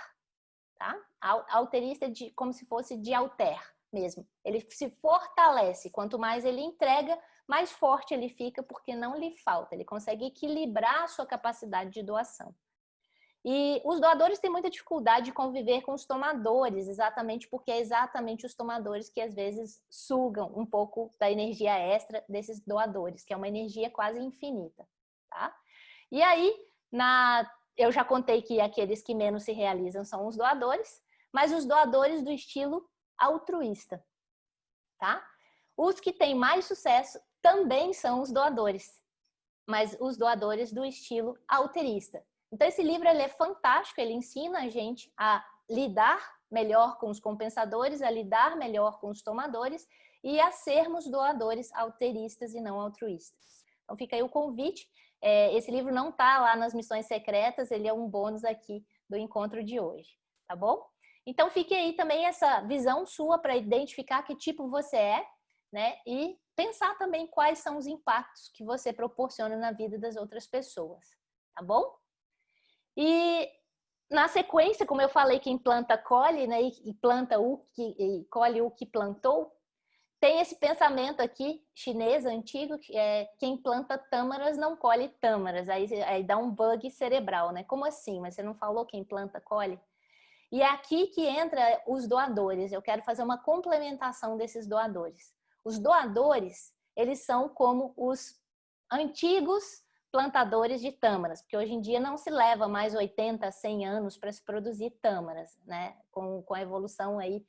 tá? Alterista é como se fosse de alter mesmo. Ele se fortalece. Quanto mais ele entrega, mais forte ele fica porque não lhe falta. Ele consegue equilibrar a sua capacidade de doação. E os doadores têm muita dificuldade de conviver com os tomadores, exatamente porque é exatamente os tomadores que às vezes sugam um pouco da energia extra desses doadores, que é uma energia quase infinita, tá? E aí, eu já contei que aqueles que menos se realizam são os doadores, mas os doadores do estilo altruísta, tá? Os que têm mais sucesso também são os doadores, mas os doadores do estilo alterista. Então, esse livro ele é fantástico, ele ensina a gente a lidar melhor com os compensadores, a lidar melhor com os tomadores e a sermos doadores alteristas e não altruístas. Então, fica aí o convite. Esse livro não está lá nas missões secretas, ele é um bônus aqui do encontro de hoje, tá bom? Então, fique aí também essa visão sua para identificar que tipo você é, né? E pensar também quais são os impactos que você proporciona na vida das outras pessoas, tá bom? E na sequência, como eu falei, quem planta colhe, né? E planta e colhe o que plantou. Tem esse pensamento aqui chinês antigo que é quem planta tâmaras não colhe tâmaras. Aí dá um bug cerebral, né? Como assim? Mas você não falou quem planta colhe? E é aqui que entra os doadores. Eu quero fazer uma complementação desses doadores. Os doadores, eles são como os antigos plantadores de tâmaras, porque hoje em dia não se leva mais 80, 100 anos para se produzir tâmaras, né? Com a evolução aí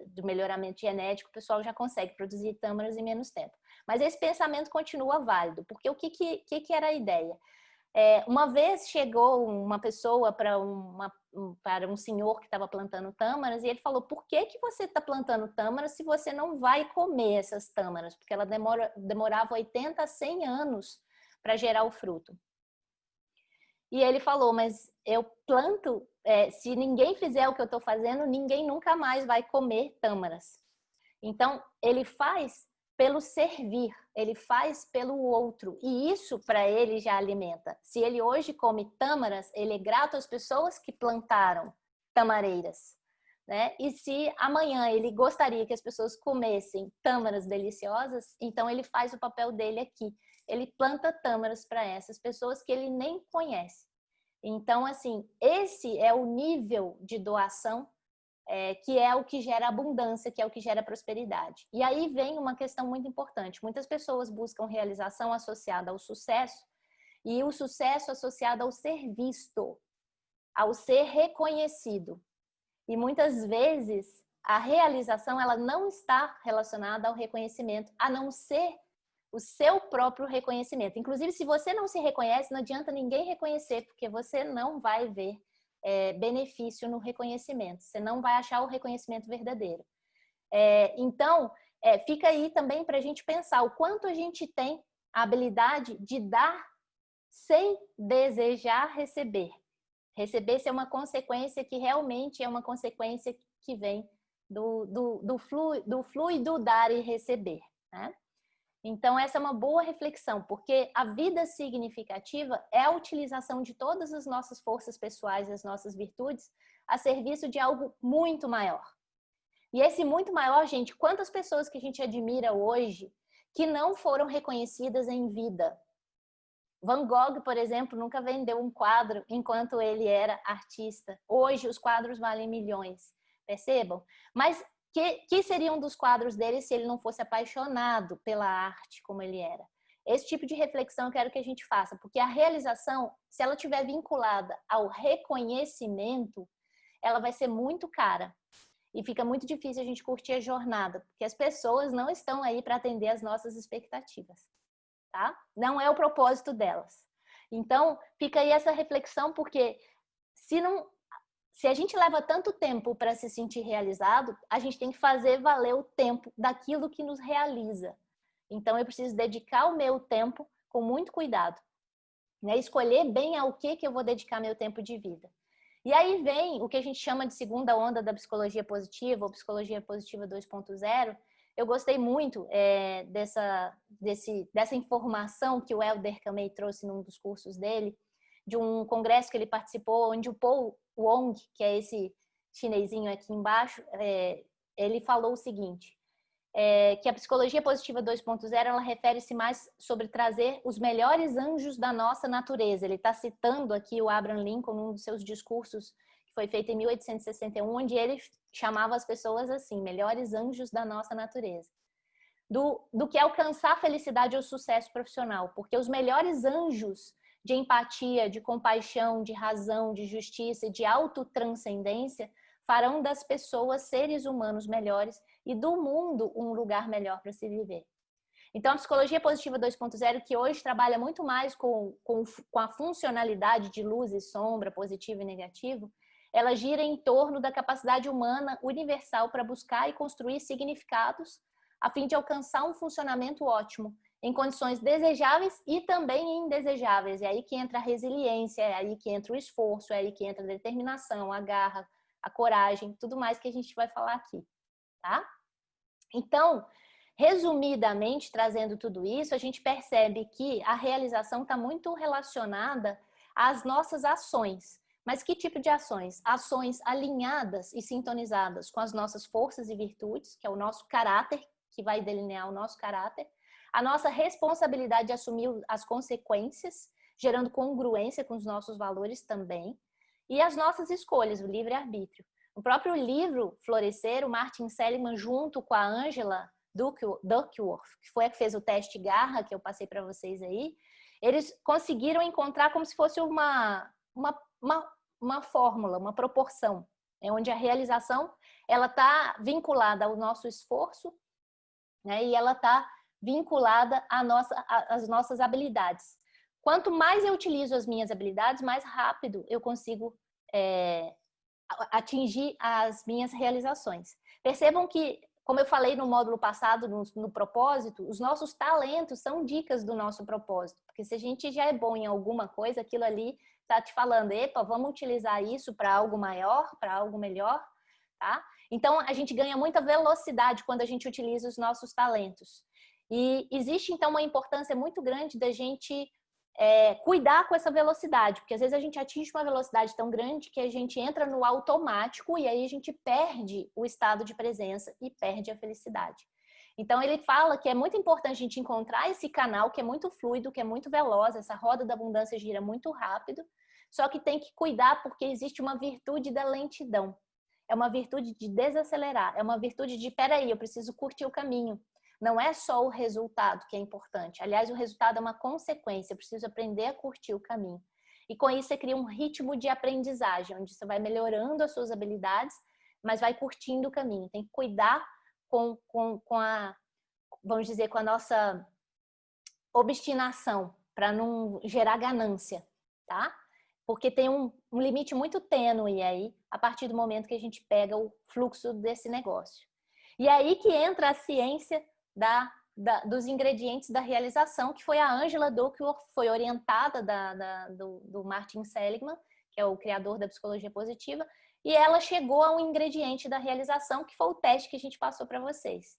do melhoramento genético, o pessoal já consegue produzir tâmaras em menos tempo. Mas esse pensamento continua válido, porque o que era a ideia? Uma vez chegou uma pessoa para um senhor que estava plantando tâmaras e ele falou: por que você está plantando tâmaras se você não vai comer essas tâmaras? Porque ela demorava 80, 100 anos para gerar o fruto. E ele falou: mas eu planto, se ninguém fizer o que eu estou fazendo, ninguém nunca mais vai comer tâmaras. Então, ele faz pelo servir, ele faz pelo outro. E isso para ele já alimenta. Se ele hoje come tâmaras, ele é grato às pessoas que plantaram tamareiras, né? E se amanhã ele gostaria que as pessoas comessem tâmaras deliciosas, então ele faz o papel dele aqui. Ele planta tâmaras para essas pessoas que ele nem conhece. Então, assim, esse é o nível de doação que é o que gera abundância, que é o que gera prosperidade. E aí vem uma questão muito importante. Muitas pessoas buscam realização associada ao sucesso e o sucesso associado ao ser visto, ao ser reconhecido. E muitas vezes a realização ela não está relacionada ao reconhecimento, a não ser o seu próprio reconhecimento. Inclusive, se você não se reconhece, não adianta ninguém reconhecer, porque você não vai ver benefício no reconhecimento. Você não vai achar o reconhecimento verdadeiro. Então, fica aí também para a gente pensar o quanto a gente tem a habilidade de dar sem desejar receber. Receber ser uma consequência que realmente é uma consequência que vem do fluido dar e receber, né? Então, essa é uma boa reflexão, porque a vida significativa é a utilização de todas as nossas forças pessoais, as nossas virtudes, a serviço de algo muito maior. E esse muito maior, gente, quantas pessoas que a gente admira hoje que não foram reconhecidas em vida? Van Gogh, por exemplo, nunca vendeu um quadro enquanto ele era artista. Hoje os quadros valem milhões, percebam? Mas que seria um dos quadros dele se ele não fosse apaixonado pela arte como ele era? Esse tipo de reflexão eu quero que a gente faça, porque a realização, se ela estiver vinculada ao reconhecimento, ela vai ser muito cara. E fica muito difícil a gente curtir a jornada, porque as pessoas não estão aí para atender as nossas expectativas, tá? Não é o propósito delas. Então, fica aí essa reflexão, porque se a gente leva tanto tempo para se sentir realizado, a gente tem que fazer valer o tempo daquilo que nos realiza. Então, eu preciso dedicar o meu tempo com muito cuidado, né? Escolher bem ao que eu vou dedicar meu tempo de vida. E aí vem o que a gente chama de segunda onda da psicologia positiva, ou psicologia positiva 2.0. Eu gostei muito dessa informação que o Helder Camei trouxe num dos cursos dele, de um congresso que ele participou, onde o Paul Wong, que é esse chinesinho aqui embaixo, ele falou o seguinte, que a psicologia positiva 2.0 ela refere-se mais sobre trazer os melhores anjos da nossa natureza. Ele está citando aqui o Abraham Lincoln num dos seus discursos, que foi feito em 1861, onde ele chamava as pessoas assim, melhores anjos da nossa natureza. Do que alcançar a felicidade ou sucesso profissional, porque os melhores anjos de empatia, de compaixão, de razão, de justiça e de autotranscendência farão das pessoas seres humanos melhores e do mundo um lugar melhor para se viver. Então, a psicologia positiva 2.0, que hoje trabalha muito mais com a funcionalidade de luz e sombra, positivo e negativo, ela gira em torno da capacidade humana universal para buscar e construir significados a fim de alcançar um funcionamento ótimo, em condições desejáveis e também indesejáveis. É aí que entra a resiliência, é aí que entra o esforço, é aí que entra a determinação, a garra, a coragem, tudo mais que a gente vai falar aqui, tá? Então, resumidamente, trazendo tudo isso, a gente percebe que a realização está muito relacionada às nossas ações. Mas que tipo de ações? Ações alinhadas e sintonizadas com as nossas forças e virtudes, que é o nosso caráter, que vai delinear o nosso caráter, a nossa responsabilidade de assumir as consequências, gerando congruência com os nossos valores também, e as nossas escolhas, o livre-arbítrio. No próprio livro Florescer, o Martin Seligman, junto com a Angela Duckworth, que foi a que fez o teste Garra, que eu passei para vocês aí, eles conseguiram encontrar como se fosse uma fórmula, uma proporção, onde a realização ela está vinculada ao nosso esforço, né, e ela está vinculada às nossas habilidades. Quanto mais eu utilizo as minhas habilidades, mais rápido eu consigo atingir as minhas realizações. Percebam que, como eu falei no módulo passado, no propósito, os nossos talentos são dicas do nosso propósito. Porque se a gente já é bom em alguma coisa, aquilo ali está te falando, epa, vamos utilizar isso para algo maior, para algo melhor, tá? Então, a gente ganha muita velocidade quando a gente utiliza os nossos talentos. E existe, então, uma importância muito grande da gente cuidar com essa velocidade, porque às vezes a gente atinge uma velocidade tão grande que a gente entra no automático e aí a gente perde o estado de presença e perde a felicidade. Então ele fala que é muito importante a gente encontrar esse canal que é muito fluido, que é muito veloz, essa roda da abundância gira muito rápido, só que tem que cuidar porque existe uma virtude da lentidão. É uma virtude de desacelerar, é uma virtude de, peraí, eu preciso curtir o caminho. Não é só o resultado que é importante. Aliás, o resultado é uma consequência. Eu preciso aprender a curtir o caminho. E com isso você cria um ritmo de aprendizagem, onde você vai melhorando as suas habilidades, mas vai curtindo o caminho. Tem que cuidar com a, vamos dizer, com a nossa obstinação, para não gerar ganância, tá? Porque tem um limite muito tênue aí, a partir do momento que a gente pega o fluxo desse negócio. E aí que entra a ciência dos ingredientes da realização, que foi a Angela Duckworth, foi orientada do Martin Seligman, que é o criador da psicologia positiva, e ela chegou a um ingrediente da realização, que foi o teste que a gente passou para vocês.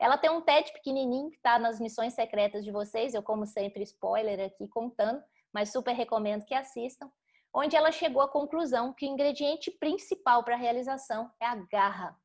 Ela tem um teste pequenininho que está nas missões secretas de vocês, eu como sempre spoiler aqui contando, mas super recomendo que assistam, onde ela chegou à conclusão que o ingrediente principal para a realização é a garra.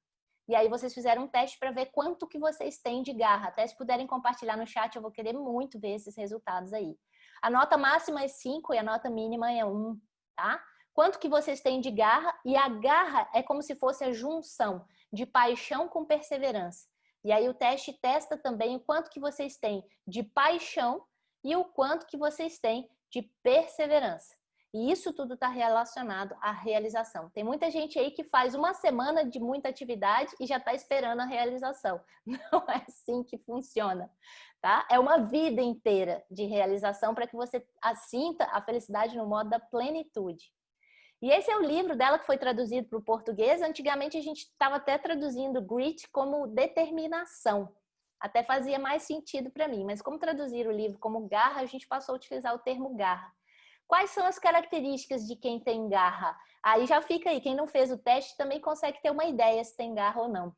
E aí vocês fizeram um teste para ver quanto que vocês têm de garra. Até se puderem compartilhar no chat, eu vou querer muito ver esses resultados aí. A nota máxima é 5 e a nota mínima é 1, tá? Quanto que vocês têm de garra? E a garra é como se fosse a junção de paixão com perseverança. E aí o teste testa também o quanto que vocês têm de paixão e o quanto que vocês têm de perseverança. E isso tudo está relacionado à realização. Tem muita gente aí que faz uma semana de muita atividade e já está esperando a realização. Não é assim que funciona, tá? É uma vida inteira de realização para que você sinta a felicidade no modo da plenitude. E esse é o livro dela que foi traduzido para o português. Antigamente a gente estava até traduzindo grit como determinação. Até fazia mais sentido para mim. Mas como traduzir o livro como garra, a gente passou a utilizar o termo garra. Quais são as características de quem tem garra? Aí já fica aí, quem não fez o teste também consegue ter uma ideia se tem garra ou não.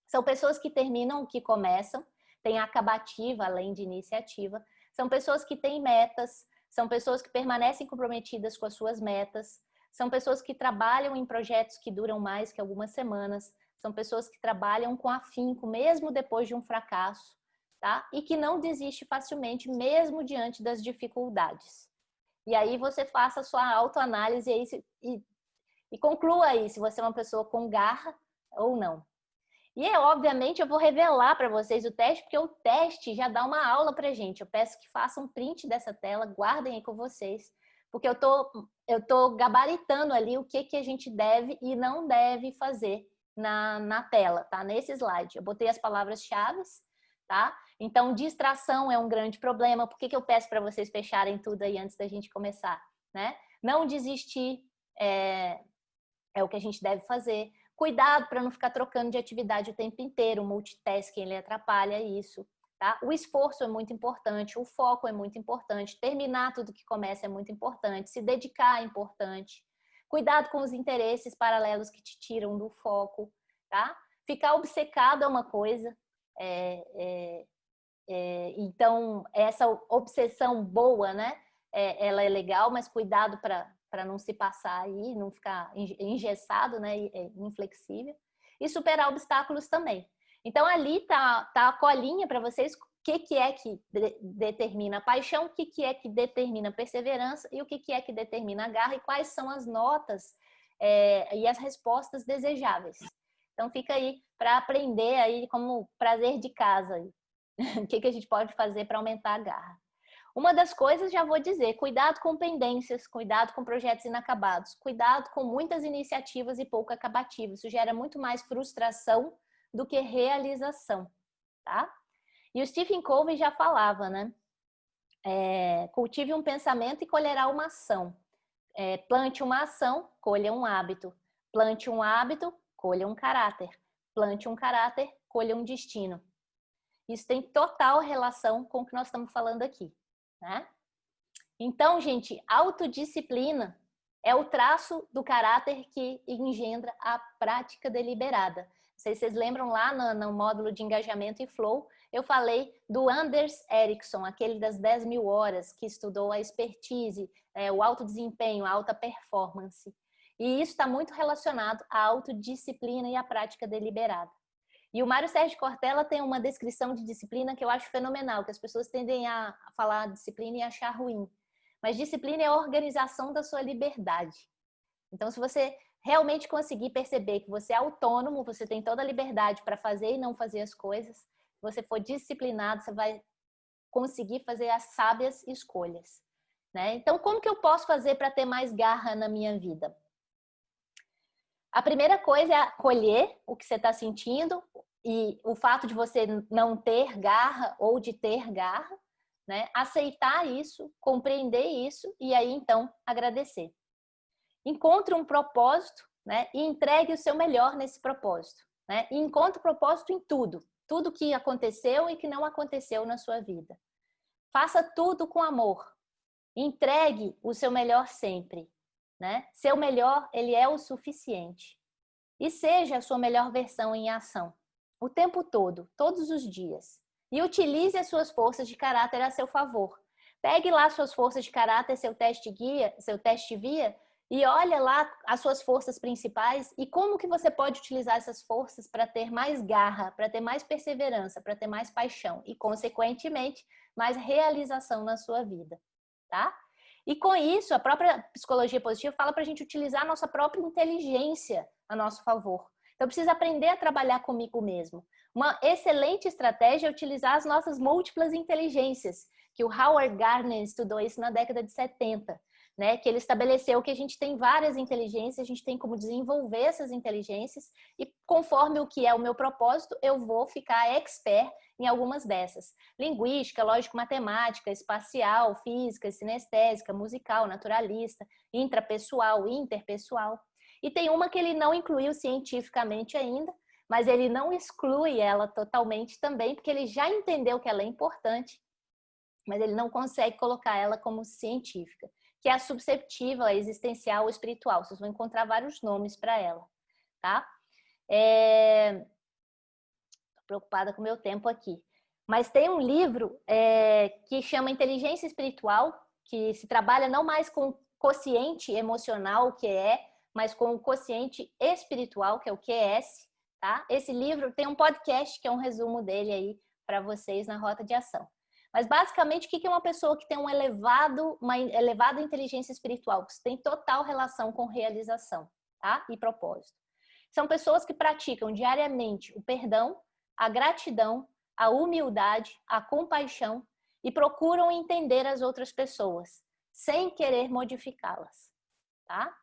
São pessoas que terminam o que começam, tem acabativa além de iniciativa. São pessoas que têm metas, são pessoas que permanecem comprometidas com as suas metas, são pessoas que trabalham em projetos que duram mais que algumas semanas, são pessoas que trabalham com afinco mesmo depois de um fracasso, tá? E que não desiste facilmente mesmo diante das dificuldades. E aí você faça a sua autoanálise aí e conclua aí se você é uma pessoa com garra ou não. E obviamente eu vou revelar para vocês o teste, porque o teste já dá uma aula pra gente. Eu peço que façam um print dessa tela, guardem aí com vocês, porque eu tô gabaritando ali o que a gente deve e não deve fazer na tela, tá? Nesse slide. Eu botei as palavras-chave, tá? Então, distração é um grande problema. Por que eu peço para vocês fecharem tudo aí antes da gente começar, né? Não desistir é o que a gente deve fazer. Cuidado para não ficar trocando de atividade o tempo inteiro. O multitasking, ele atrapalha isso, tá? O esforço é muito importante, o foco é muito importante, terminar tudo que começa é muito importante, se dedicar é importante. Cuidado com os interesses paralelos que te tiram do foco, tá? Ficar obcecado é uma coisa, então essa obsessão boa, né? Ela é legal, mas cuidado para não se passar aí, não ficar engessado, né? Inflexível. E superar obstáculos também. Então ali tá a colinha para vocês, o que é que determina a paixão, o que é que determina a perseverança e o que é que determina a garra e quais são as notas e as respostas desejáveis. Então fica aí para aprender aí como prazer de casa. O que a gente pode fazer para aumentar a garra. Uma das coisas, já vou dizer, cuidado com pendências, cuidado com projetos inacabados, cuidado com muitas iniciativas e pouco acabativo. Isso gera muito mais frustração do que realização, tá? E o Stephen Covey já falava, né? Cultive um pensamento e colherá uma ação. Plante uma ação, colha um hábito. Plante um hábito, colha um caráter. Plante um caráter, colha um destino. Isso tem total relação com o que nós estamos falando aqui, né? Então, gente, autodisciplina é o traço do caráter que engendra a prática deliberada. Não sei se vocês lembram lá no módulo de engajamento e flow, eu falei do Anders Ericsson, aquele das 10.000 horas, que estudou a expertise, o alto desempenho, a alta performance. E isso está muito relacionado à autodisciplina e à prática deliberada. E o Mário Sérgio Cortella tem uma descrição de disciplina que eu acho fenomenal, que as pessoas tendem a falar disciplina e achar ruim. Mas disciplina é a organização da sua liberdade. Então, se você realmente conseguir perceber que você é autônomo, você tem toda a liberdade para fazer e não fazer as coisas, se você for disciplinado, você vai conseguir fazer as sábias escolhas, né? Então, como que eu posso fazer para ter mais garra na minha vida? A primeira coisa é acolher o que você está sentindo e o fato de você não ter garra ou de ter garra, né? Aceitar isso, compreender isso e aí então agradecer. Encontre um propósito, né? E entregue o seu melhor nesse propósito, né? E encontre propósito em tudo, tudo que aconteceu e que não aconteceu na sua vida. Faça tudo com amor. Entregue o seu melhor sempre, né? Seu melhor, ele é o suficiente. E seja a sua melhor versão em ação, o tempo todo, todos os dias. E utilize as suas forças de caráter a seu favor. Pegue lá suas forças de caráter, seu teste guia, seu teste via, e olha lá as suas forças principais e como que você pode utilizar essas forças para ter mais garra, para ter mais perseverança, para ter mais paixão e, consequentemente, mais realização na sua vida, tá? E com isso, a própria psicologia positiva fala para a gente utilizar a nossa própria inteligência a nosso favor. Então, eu preciso aprender a trabalhar comigo mesmo. Uma excelente estratégia é utilizar as nossas múltiplas inteligências, que o Howard Gardner estudou isso na década de 70, né? Que ele estabeleceu que a gente tem várias inteligências, a gente tem como desenvolver essas inteligências e conforme o que é o meu propósito, eu vou ficar expert em algumas dessas. Linguística, lógico-matemática, espacial, física, sinestésica, musical, naturalista, intrapessoal, interpessoal. E tem uma que ele não incluiu cientificamente ainda, mas ele não exclui ela totalmente também, porque ele já entendeu que ela é importante, mas ele não consegue colocar ela como científica, que é a subceptível, a existencial ou espiritual. Vocês vão encontrar vários nomes para ela, tá? Tô preocupada com o meu tempo aqui. Mas tem um livro que chama Inteligência Espiritual, que se trabalha não mais com quociente emocional, que é, mas com o quociente espiritual, que é o QS, tá? Esse livro tem um podcast que é um resumo dele aí para vocês na Rota de Ação. Mas basicamente, o que é uma pessoa que tem uma elevada inteligência espiritual? Que tem total relação com realização, tá? E propósito. São pessoas que praticam diariamente o perdão, a gratidão, a humildade, a compaixão e procuram entender as outras pessoas, sem querer modificá-las, tá?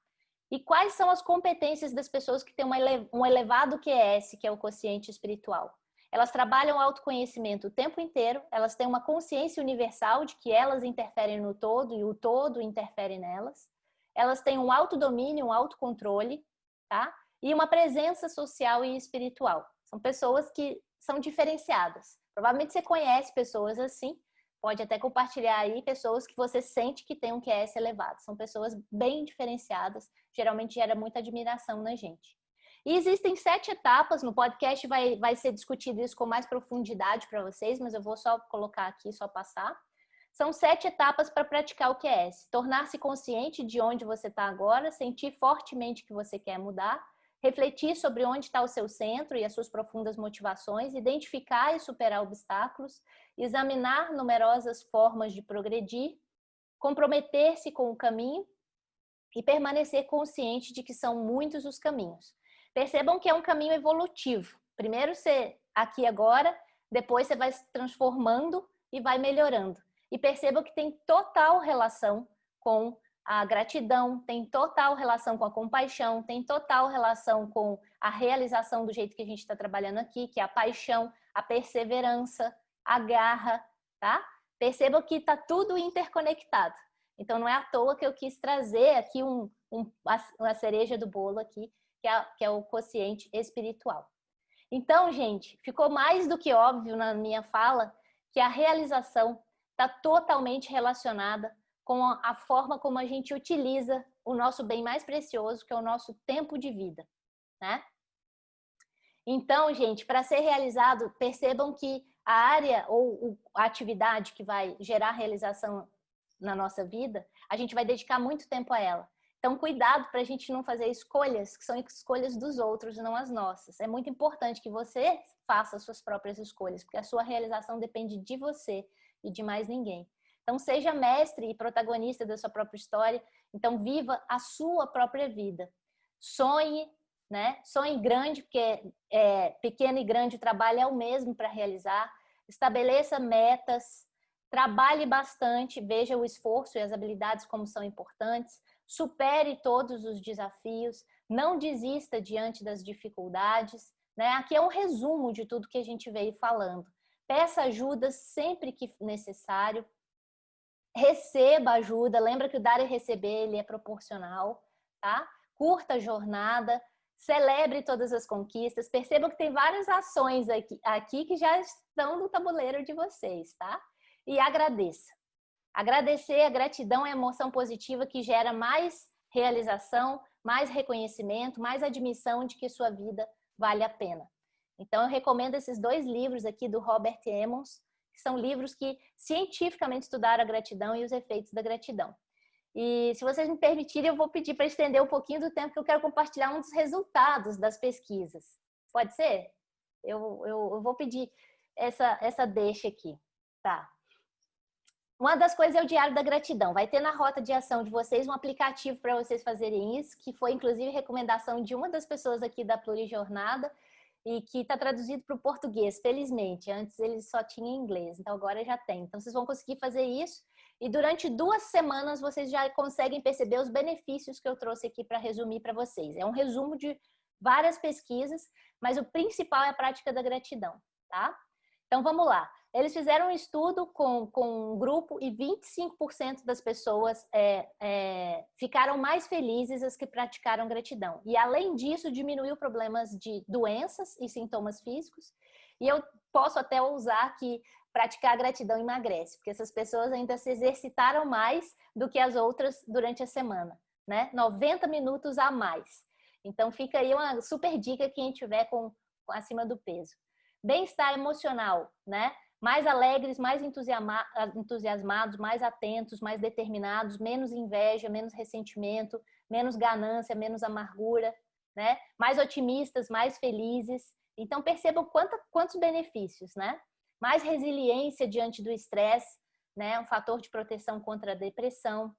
E quais são as competências das pessoas que têm um elevado QS, que é o quociente espiritual? Elas trabalham o autoconhecimento o tempo inteiro, elas têm uma consciência universal de que elas interferem no todo e o todo interfere nelas. Elas têm um autodomínio, um autocontrole, tá? E uma presença social e espiritual. São pessoas que são diferenciadas. Provavelmente você conhece pessoas assim, pode até compartilhar aí pessoas que você sente que tem um QS elevado. São pessoas bem diferenciadas, geralmente gera muita admiração na gente. E existem 7 etapas, no podcast vai ser discutido isso com mais profundidade para vocês, mas eu vou só colocar aqui, só passar. São 7 etapas para praticar o QS. Tornar-se consciente de onde você está agora, sentir fortemente que você quer mudar, refletir sobre onde está o seu centro e as suas profundas motivações, identificar e superar obstáculos, examinar numerosas formas de progredir, comprometer-se com o caminho e permanecer consciente de que são muitos os caminhos. Percebam que é um caminho evolutivo. Primeiro você aqui agora, depois você vai se transformando e vai melhorando. E percebam que tem total relação com a gratidão, tem total relação com a compaixão, tem total relação com a realização do jeito que a gente está trabalhando aqui, que é a paixão, a perseverança, a garra, tá? Percebam que está tudo interconectado. Então não é à toa que eu quis trazer aqui uma cereja do bolo aqui, que é o quociente espiritual. Então, gente, ficou mais do que óbvio na minha fala que a realização está totalmente relacionada com a forma como a gente utiliza o nosso bem mais precioso, que é o nosso tempo de vida, né? Então, gente, para ser realizado, percebam que a área ou a atividade que vai gerar realização na nossa vida, a gente vai dedicar muito tempo a ela. Então, cuidado para a gente não fazer escolhas que são escolhas dos outros, não as nossas. É muito importante que você faça as suas próprias escolhas, porque a sua realização depende de você e de mais ninguém. Então, seja mestre e protagonista da sua própria história. Então, viva a sua própria vida. Sonhe, né? Sonhe grande, porque pequeno e grande o trabalho é o mesmo para realizar. Estabeleça metas, trabalhe bastante, veja o esforço e as habilidades como são importantes, supere todos os desafios, não desista diante das dificuldades, né? Aqui é um resumo de tudo que a gente veio falando. Peça ajuda sempre que necessário, receba ajuda, lembra que o dar e receber ele é proporcional, tá? Curta a jornada, celebre todas as conquistas, percebam que tem várias ações aqui que já estão no tabuleiro de vocês, tá? E agradeça. Agradecer, a gratidão é a emoção positiva que gera mais realização, mais reconhecimento, mais admissão de que sua vida vale a pena. Então, eu recomendo esses 2 livros aqui do Robert Emmons, que são livros que cientificamente estudaram a gratidão e os efeitos da gratidão. E se vocês me permitirem, eu vou pedir para estender um pouquinho do tempo, que eu quero compartilhar um dos resultados das pesquisas. Pode ser? Eu vou pedir essa deixa aqui. Tá. Uma das coisas é o Diário da Gratidão. Vai ter na rota de ação de vocês um aplicativo para vocês fazerem isso, que foi inclusive recomendação de uma das pessoas aqui da Plurijornada e que está traduzido para o português, felizmente. Antes ele só tinha em inglês, então agora já tem. Então vocês vão conseguir fazer isso e durante 2 semanas vocês já conseguem perceber os benefícios que eu trouxe aqui para resumir para vocês. É um resumo de várias pesquisas, mas o principal é a prática da gratidão, tá? Então vamos lá. Eles fizeram um estudo com um grupo e 25% das pessoas ficaram mais felizes as que praticaram gratidão. E além disso, diminuiu problemas de doenças e sintomas físicos. E eu posso até ousar que praticar gratidão emagrece, porque essas pessoas ainda se exercitaram mais do que as outras durante a semana, né? 90 minutos a mais. Então fica aí uma super dica quem tiver com acima do peso. Bem-estar emocional, né? Mais alegres, mais entusiasmados, mais atentos, mais determinados, menos inveja, menos ressentimento, menos ganância, menos amargura, né? Mais otimistas, mais felizes. Então percebam quantos benefícios, né? Mais resiliência diante do estresse, né? Um fator de proteção contra a depressão.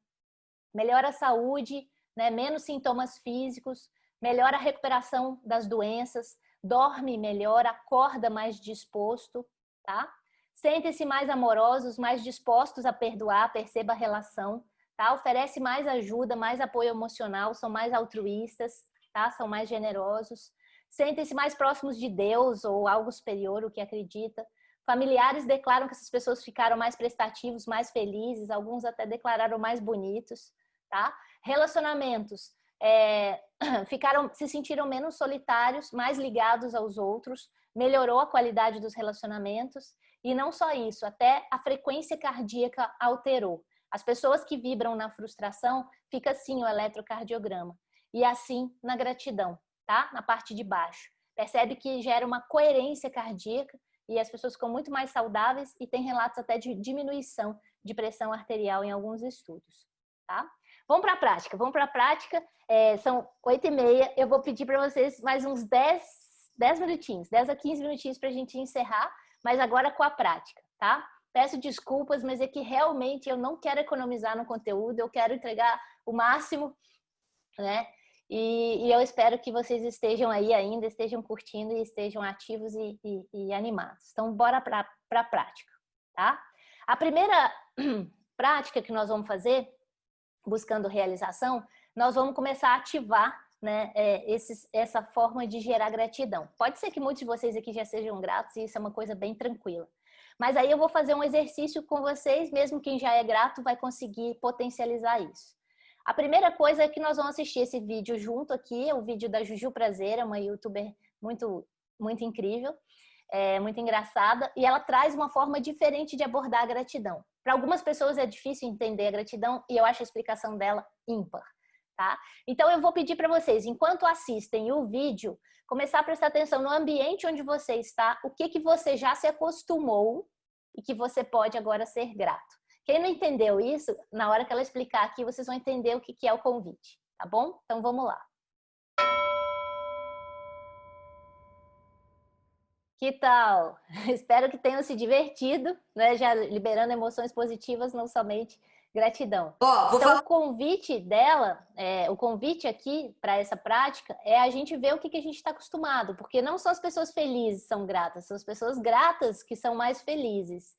Melhora a saúde, né? Menos sintomas físicos, melhora a recuperação das doenças, dorme melhor, acorda mais disposto, tá? Sentem-se mais amorosos, mais dispostos a perdoar, perceba a relação, tá? Oferece mais ajuda, mais apoio emocional, são mais altruístas, tá? São mais generosos. Sentem-se mais próximos de Deus ou algo superior, o que acredita. Familiares declaram que essas pessoas ficaram mais prestativos, mais felizes, alguns até declararam mais bonitos, tá? Relacionamentos, se sentiram menos solitários, mais ligados aos outros, melhorou a qualidade dos relacionamentos. E não só isso, até a frequência cardíaca alterou. As pessoas que vibram na frustração, fica assim o eletrocardiograma. E assim na gratidão, tá? Na parte de baixo. Percebe que gera uma coerência cardíaca e as pessoas ficam muito mais saudáveis e tem relatos até de diminuição de pressão arterial em alguns estudos, tá? Vamos para a prática. São 8h30. Eu vou pedir para vocês mais uns 10 minutinhos, 10 a 15 minutinhos para a gente encerrar, mas agora com a prática, tá? Peço desculpas, mas é que realmente eu não quero economizar no conteúdo, eu quero entregar o máximo, né? E eu espero que vocês estejam aí ainda, estejam curtindo e estejam ativos e animados. Então, bora para a prática, tá? A primeira prática que nós vamos fazer, buscando realização, nós vamos começar a ativar, né, essa forma de gerar gratidão. Pode ser que muitos de vocês aqui já sejam gratos e isso é uma coisa bem tranquila. Mas aí eu vou fazer um exercício com vocês, mesmo quem já é grato vai conseguir potencializar isso. A primeira coisa é que nós vamos assistir esse vídeo junto aqui, o vídeo da Juju Prazer, uma youtuber muito, muito incrível, muito engraçada, e ela traz uma forma diferente de abordar a gratidão. Para algumas pessoas é difícil entender a gratidão e eu acho a explicação dela ímpar. tá? Então eu vou pedir para vocês, enquanto assistem o vídeo, começar a prestar atenção no ambiente onde você está, o que você já se acostumou e que você pode agora ser grato. Quem não entendeu isso, na hora que ela explicar aqui, vocês vão entender o que é o convite, tá bom? Então vamos lá. Que tal? Espero que tenham se divertido, né? Já liberando emoções positivas, não somente gratidão. Então, o convite dela, o convite aqui para essa prática é a gente ver o que a gente está acostumado, porque não só as pessoas felizes são gratas, são as pessoas gratas que são mais felizes.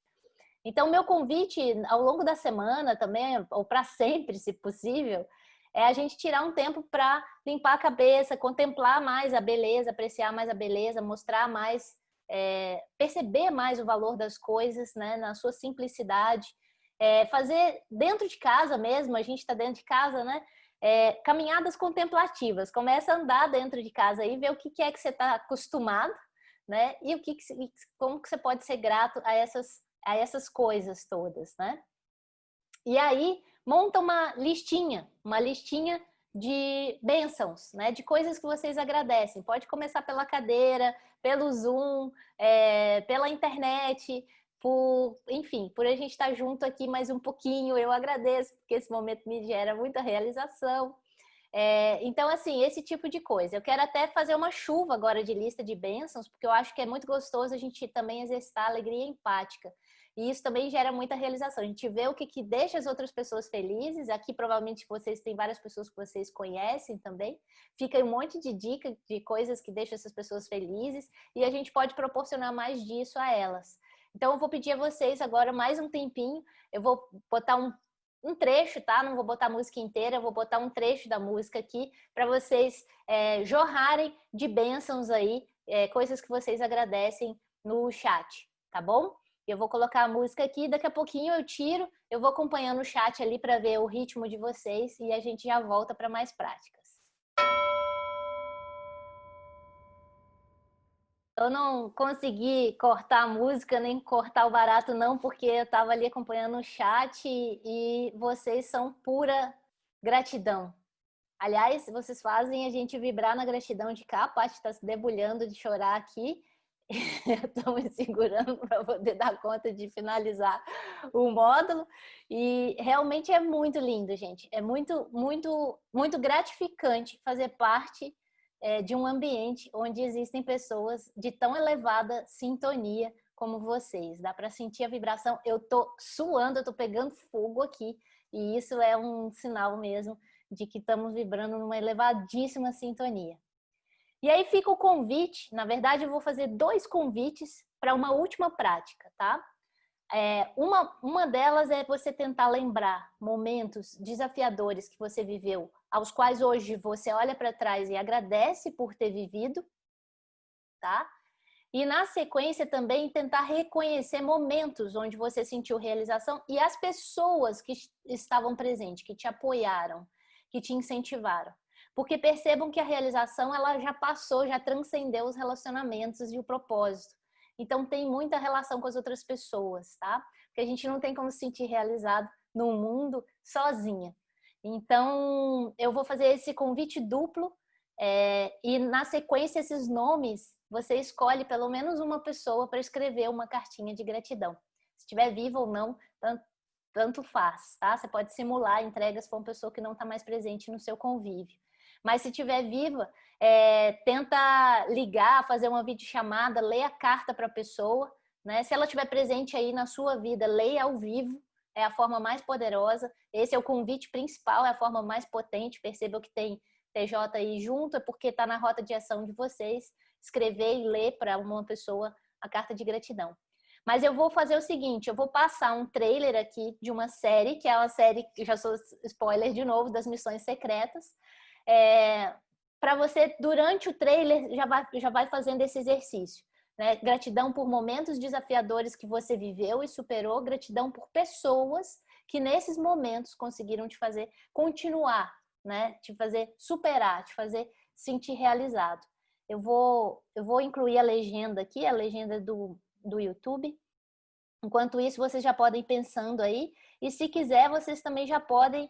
Então, meu convite ao longo da semana também, ou para sempre, se possível, é a gente tirar um tempo para limpar a cabeça, contemplar mais a beleza, apreciar mais a beleza, mostrar mais, perceber mais o valor das coisas, né, na sua simplicidade. Fazer dentro de casa mesmo, a gente está dentro de casa, né? Caminhadas contemplativas. Começa a andar dentro de casa aí, ver o que é que você está acostumado, né? E como que você pode ser grato a essas coisas todas, né? E aí, monta uma listinha de bênçãos, né? De coisas que vocês agradecem. Pode começar pela cadeira, pelo Zoom, pela internet, enfim, por a gente estar junto aqui mais um pouquinho. Eu agradeço, porque esse momento me gera muita realização. Então, assim, esse tipo de coisa. Eu quero até fazer uma chuva agora de lista de bênçãos, porque eu acho que é muito gostoso a gente também exercitar a alegria empática. E isso também gera muita realização. A gente vê o que deixa as outras pessoas felizes. Aqui, provavelmente, vocês têm várias pessoas que vocês conhecem também. Fica um monte de dica de coisas que deixam essas pessoas felizes. E a gente pode proporcionar mais disso a elas. Então, eu vou pedir a vocês agora mais um tempinho. Eu vou botar um trecho, tá? Não vou botar a música inteira, eu vou botar um trecho da música aqui para vocês jorrarem de bênçãos aí, coisas que vocês agradecem no chat, tá bom? Eu vou colocar a música aqui, daqui a pouquinho eu tiro, eu vou acompanhando o chat ali para ver o ritmo de vocês e a gente já volta para mais práticas. Eu não consegui cortar a música, nem cortar o barato não, porque eu estava ali acompanhando o chat e vocês são pura gratidão. Aliás, vocês fazem a gente vibrar na gratidão de cá. A Paty está se debulhando de chorar aqui. Eu estou me segurando para poder dar conta de finalizar o módulo. E realmente é muito lindo, gente. É muito, muito, muito gratificante fazer parte de um ambiente onde existem pessoas de tão elevada sintonia como vocês. Dá para sentir a vibração. Eu estou suando, eu estou pegando fogo aqui. E isso é um sinal mesmo de que estamos vibrando numa elevadíssima sintonia. E aí fica o convite, na verdade eu vou fazer 2 convites para uma última prática, tá? Uma delas é você tentar lembrar momentos desafiadores que você viveu, aos quais hoje você olha para trás e agradece por ter vivido, tá? E na sequência também tentar reconhecer momentos onde você sentiu realização e as pessoas que estavam presentes, que te apoiaram, que te incentivaram. Porque percebam que a realização ela já passou, já transcendeu os relacionamentos e o propósito. Então tem muita relação com as outras pessoas, tá? Porque a gente não tem como se sentir realizado no mundo sozinha. Então eu vou fazer esse convite duplo e na sequência esses nomes você escolhe pelo menos uma pessoa para escrever uma cartinha de gratidão. Se estiver viva ou não, tanto faz, tá? Você pode simular entregas para uma pessoa que não está mais presente no seu convívio. Mas se estiver viva, tenta ligar, fazer uma videochamada, lê a carta para a pessoa, né? Se ela estiver presente aí na sua vida, leia ao vivo, é a forma mais poderosa. Esse é o convite principal, é a forma mais potente. Perceba que tem TJ aí junto, é porque está na rota de ação de vocês. Escrever e ler para uma pessoa a carta de gratidão. Mas eu vou fazer o seguinte, eu vou passar um trailer aqui de uma série, que é uma série, já sou spoiler de novo, das Missões Secretas, para você, durante o trailer, já vai fazendo esse exercício. Né? Gratidão por momentos desafiadores que você viveu e superou, gratidão por pessoas que nesses momentos conseguiram te fazer continuar, né? Te fazer superar, te fazer sentir realizado. Eu vou incluir a legenda aqui, a legenda do YouTube, Enquanto isso, vocês já podem ir pensando aí. E se quiser, vocês também já podem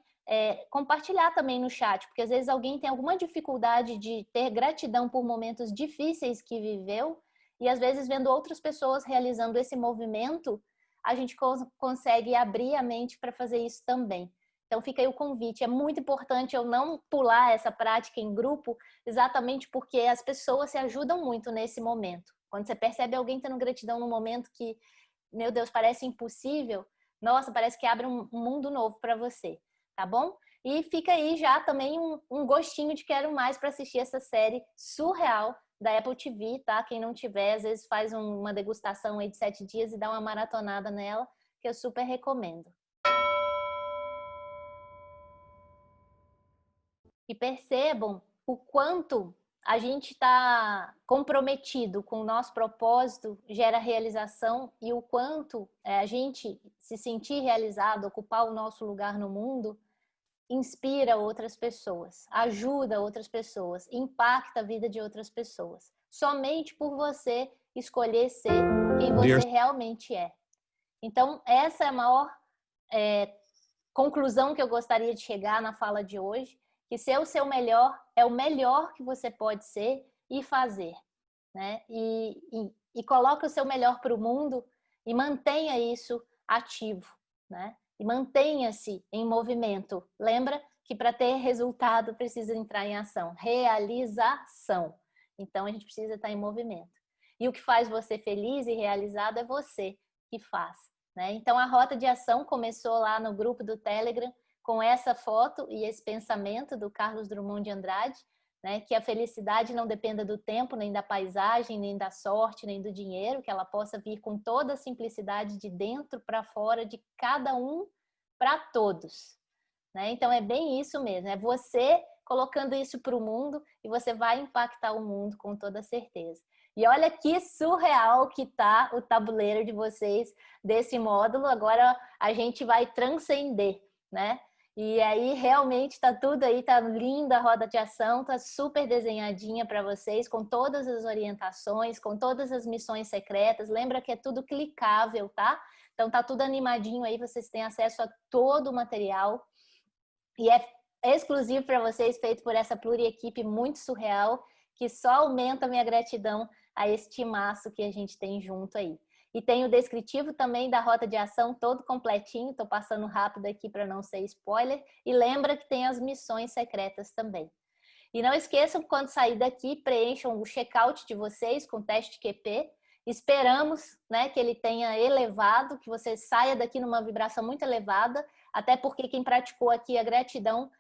compartilhar também no chat, porque às vezes alguém tem alguma dificuldade de ter gratidão por momentos difíceis que viveu, e às vezes vendo outras pessoas realizando esse movimento, a gente consegue abrir a mente para fazer isso também. Então fica aí o convite. É muito importante eu não pular essa prática em grupo, exatamente porque as pessoas se ajudam muito nesse momento. Quando você percebe alguém tendo gratidão num momento que, meu Deus, parece impossível, nossa, parece que abre um mundo novo para você, tá bom? E fica aí já também um gostinho de quero mais para assistir essa série surreal da Apple TV, tá? Quem não tiver, às vezes faz uma degustação aí de 7 dias e dá uma maratonada nela, que eu super recomendo. E percebam o quanto a gente está comprometido com o nosso propósito, gera realização, e o quanto a gente se sentir realizado, ocupar o nosso lugar no mundo, inspira outras pessoas, ajuda outras pessoas, impacta a vida de outras pessoas. Somente por você escolher ser quem você realmente é. Então, essa é a maior conclusão que eu gostaria de chegar na fala de hoje, que ser o seu melhor é o melhor que você pode ser e fazer, né? E coloque o seu melhor para o mundo e mantenha isso ativo, né? E mantenha-se em movimento. Lembra que para ter resultado precisa entrar em ação, realização. Então a gente precisa estar em movimento. E o que faz você feliz e realizado é você que faz, né? Então a rota de ação começou lá no grupo do Telegram com essa foto e esse pensamento do Carlos Drummond de Andrade, né? Que a felicidade não dependa do tempo, nem da paisagem, nem da sorte, nem do dinheiro, que ela possa vir com toda a simplicidade de dentro para fora, de cada um para todos, né? Então é bem isso mesmo, é você colocando isso para o mundo e você vai impactar o mundo com toda certeza. E olha que surreal que tá o tabuleiro de vocês desse módulo. Agora a gente vai transcender, né? E aí realmente tá tudo aí, tá linda a roda de ação, tá super desenhadinha para vocês, com todas as orientações, com todas as missões secretas. Lembra que é tudo clicável, tá? Então tá tudo animadinho aí, vocês têm acesso a todo o material. E é exclusivo para vocês, feito por essa pluri-equipe muito surreal, que só aumenta a minha gratidão a esse timaço que a gente tem junto aí. E tem o descritivo também da rota de ação todo completinho, estou passando rápido aqui para não ser spoiler. E lembra que tem as missões secretas também. E não esqueçam, quando sair daqui, preencham o check-out de vocês com teste QP. Esperamos, né, que ele tenha elevado, que você saia daqui numa vibração muito elevada, até porque quem praticou aqui a gratidão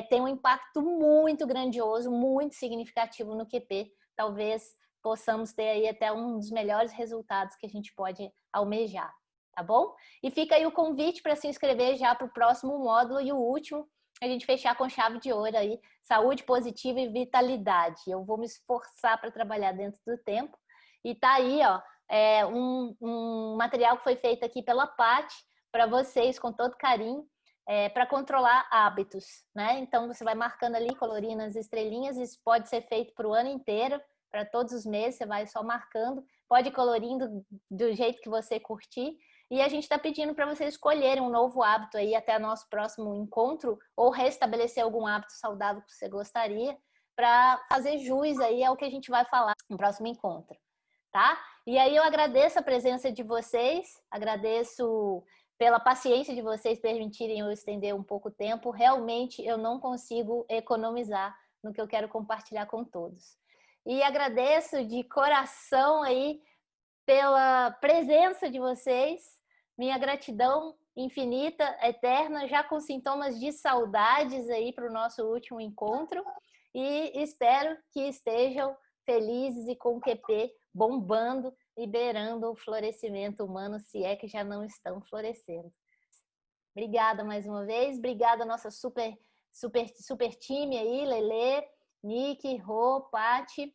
tem um impacto muito grandioso, muito significativo no QP. Talvez possamos ter aí até um dos melhores resultados que a gente pode almejar, tá bom? E fica aí o convite para se inscrever já para o próximo módulo e o último, a gente fechar com chave de ouro aí, saúde positiva e vitalidade. Eu vou me esforçar para trabalhar dentro do tempo. E tá aí, ó, um material que foi feito aqui pela Paty para vocês com todo carinho, para controlar hábitos, né? Então você vai marcando ali, colorindo as estrelinhas. Isso pode ser feito para o ano inteiro, para todos os meses. Você vai só marcando, pode ir colorindo do jeito que você curtir. E a gente está pedindo para vocês escolherem um novo hábito aí até o nosso próximo encontro, ou restabelecer algum hábito saudável que você gostaria, para fazer jus aí ao que a gente vai falar no próximo encontro, tá? E aí eu agradeço a presença de vocês, agradeço pela paciência de vocês permitirem eu estender um pouco o tempo. Realmente eu não consigo economizar no que eu quero compartilhar com todos. E agradeço de coração aí pela presença de vocês, minha gratidão infinita, eterna, já com sintomas de saudades aí para o nosso último encontro, e espero que estejam felizes e com o QP bombando, liberando o florescimento humano, se é que já não estão florescendo. Obrigada mais uma vez, obrigada nossa super time aí, Lelê, Nick, Rô, Pati,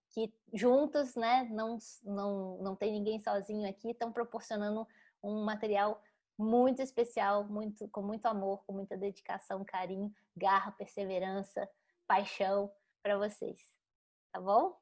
que juntos, né, não tem ninguém sozinho aqui, estão proporcionando um material muito especial, com muito amor, com muita dedicação, carinho, garra, perseverança, paixão para vocês. Tá bom?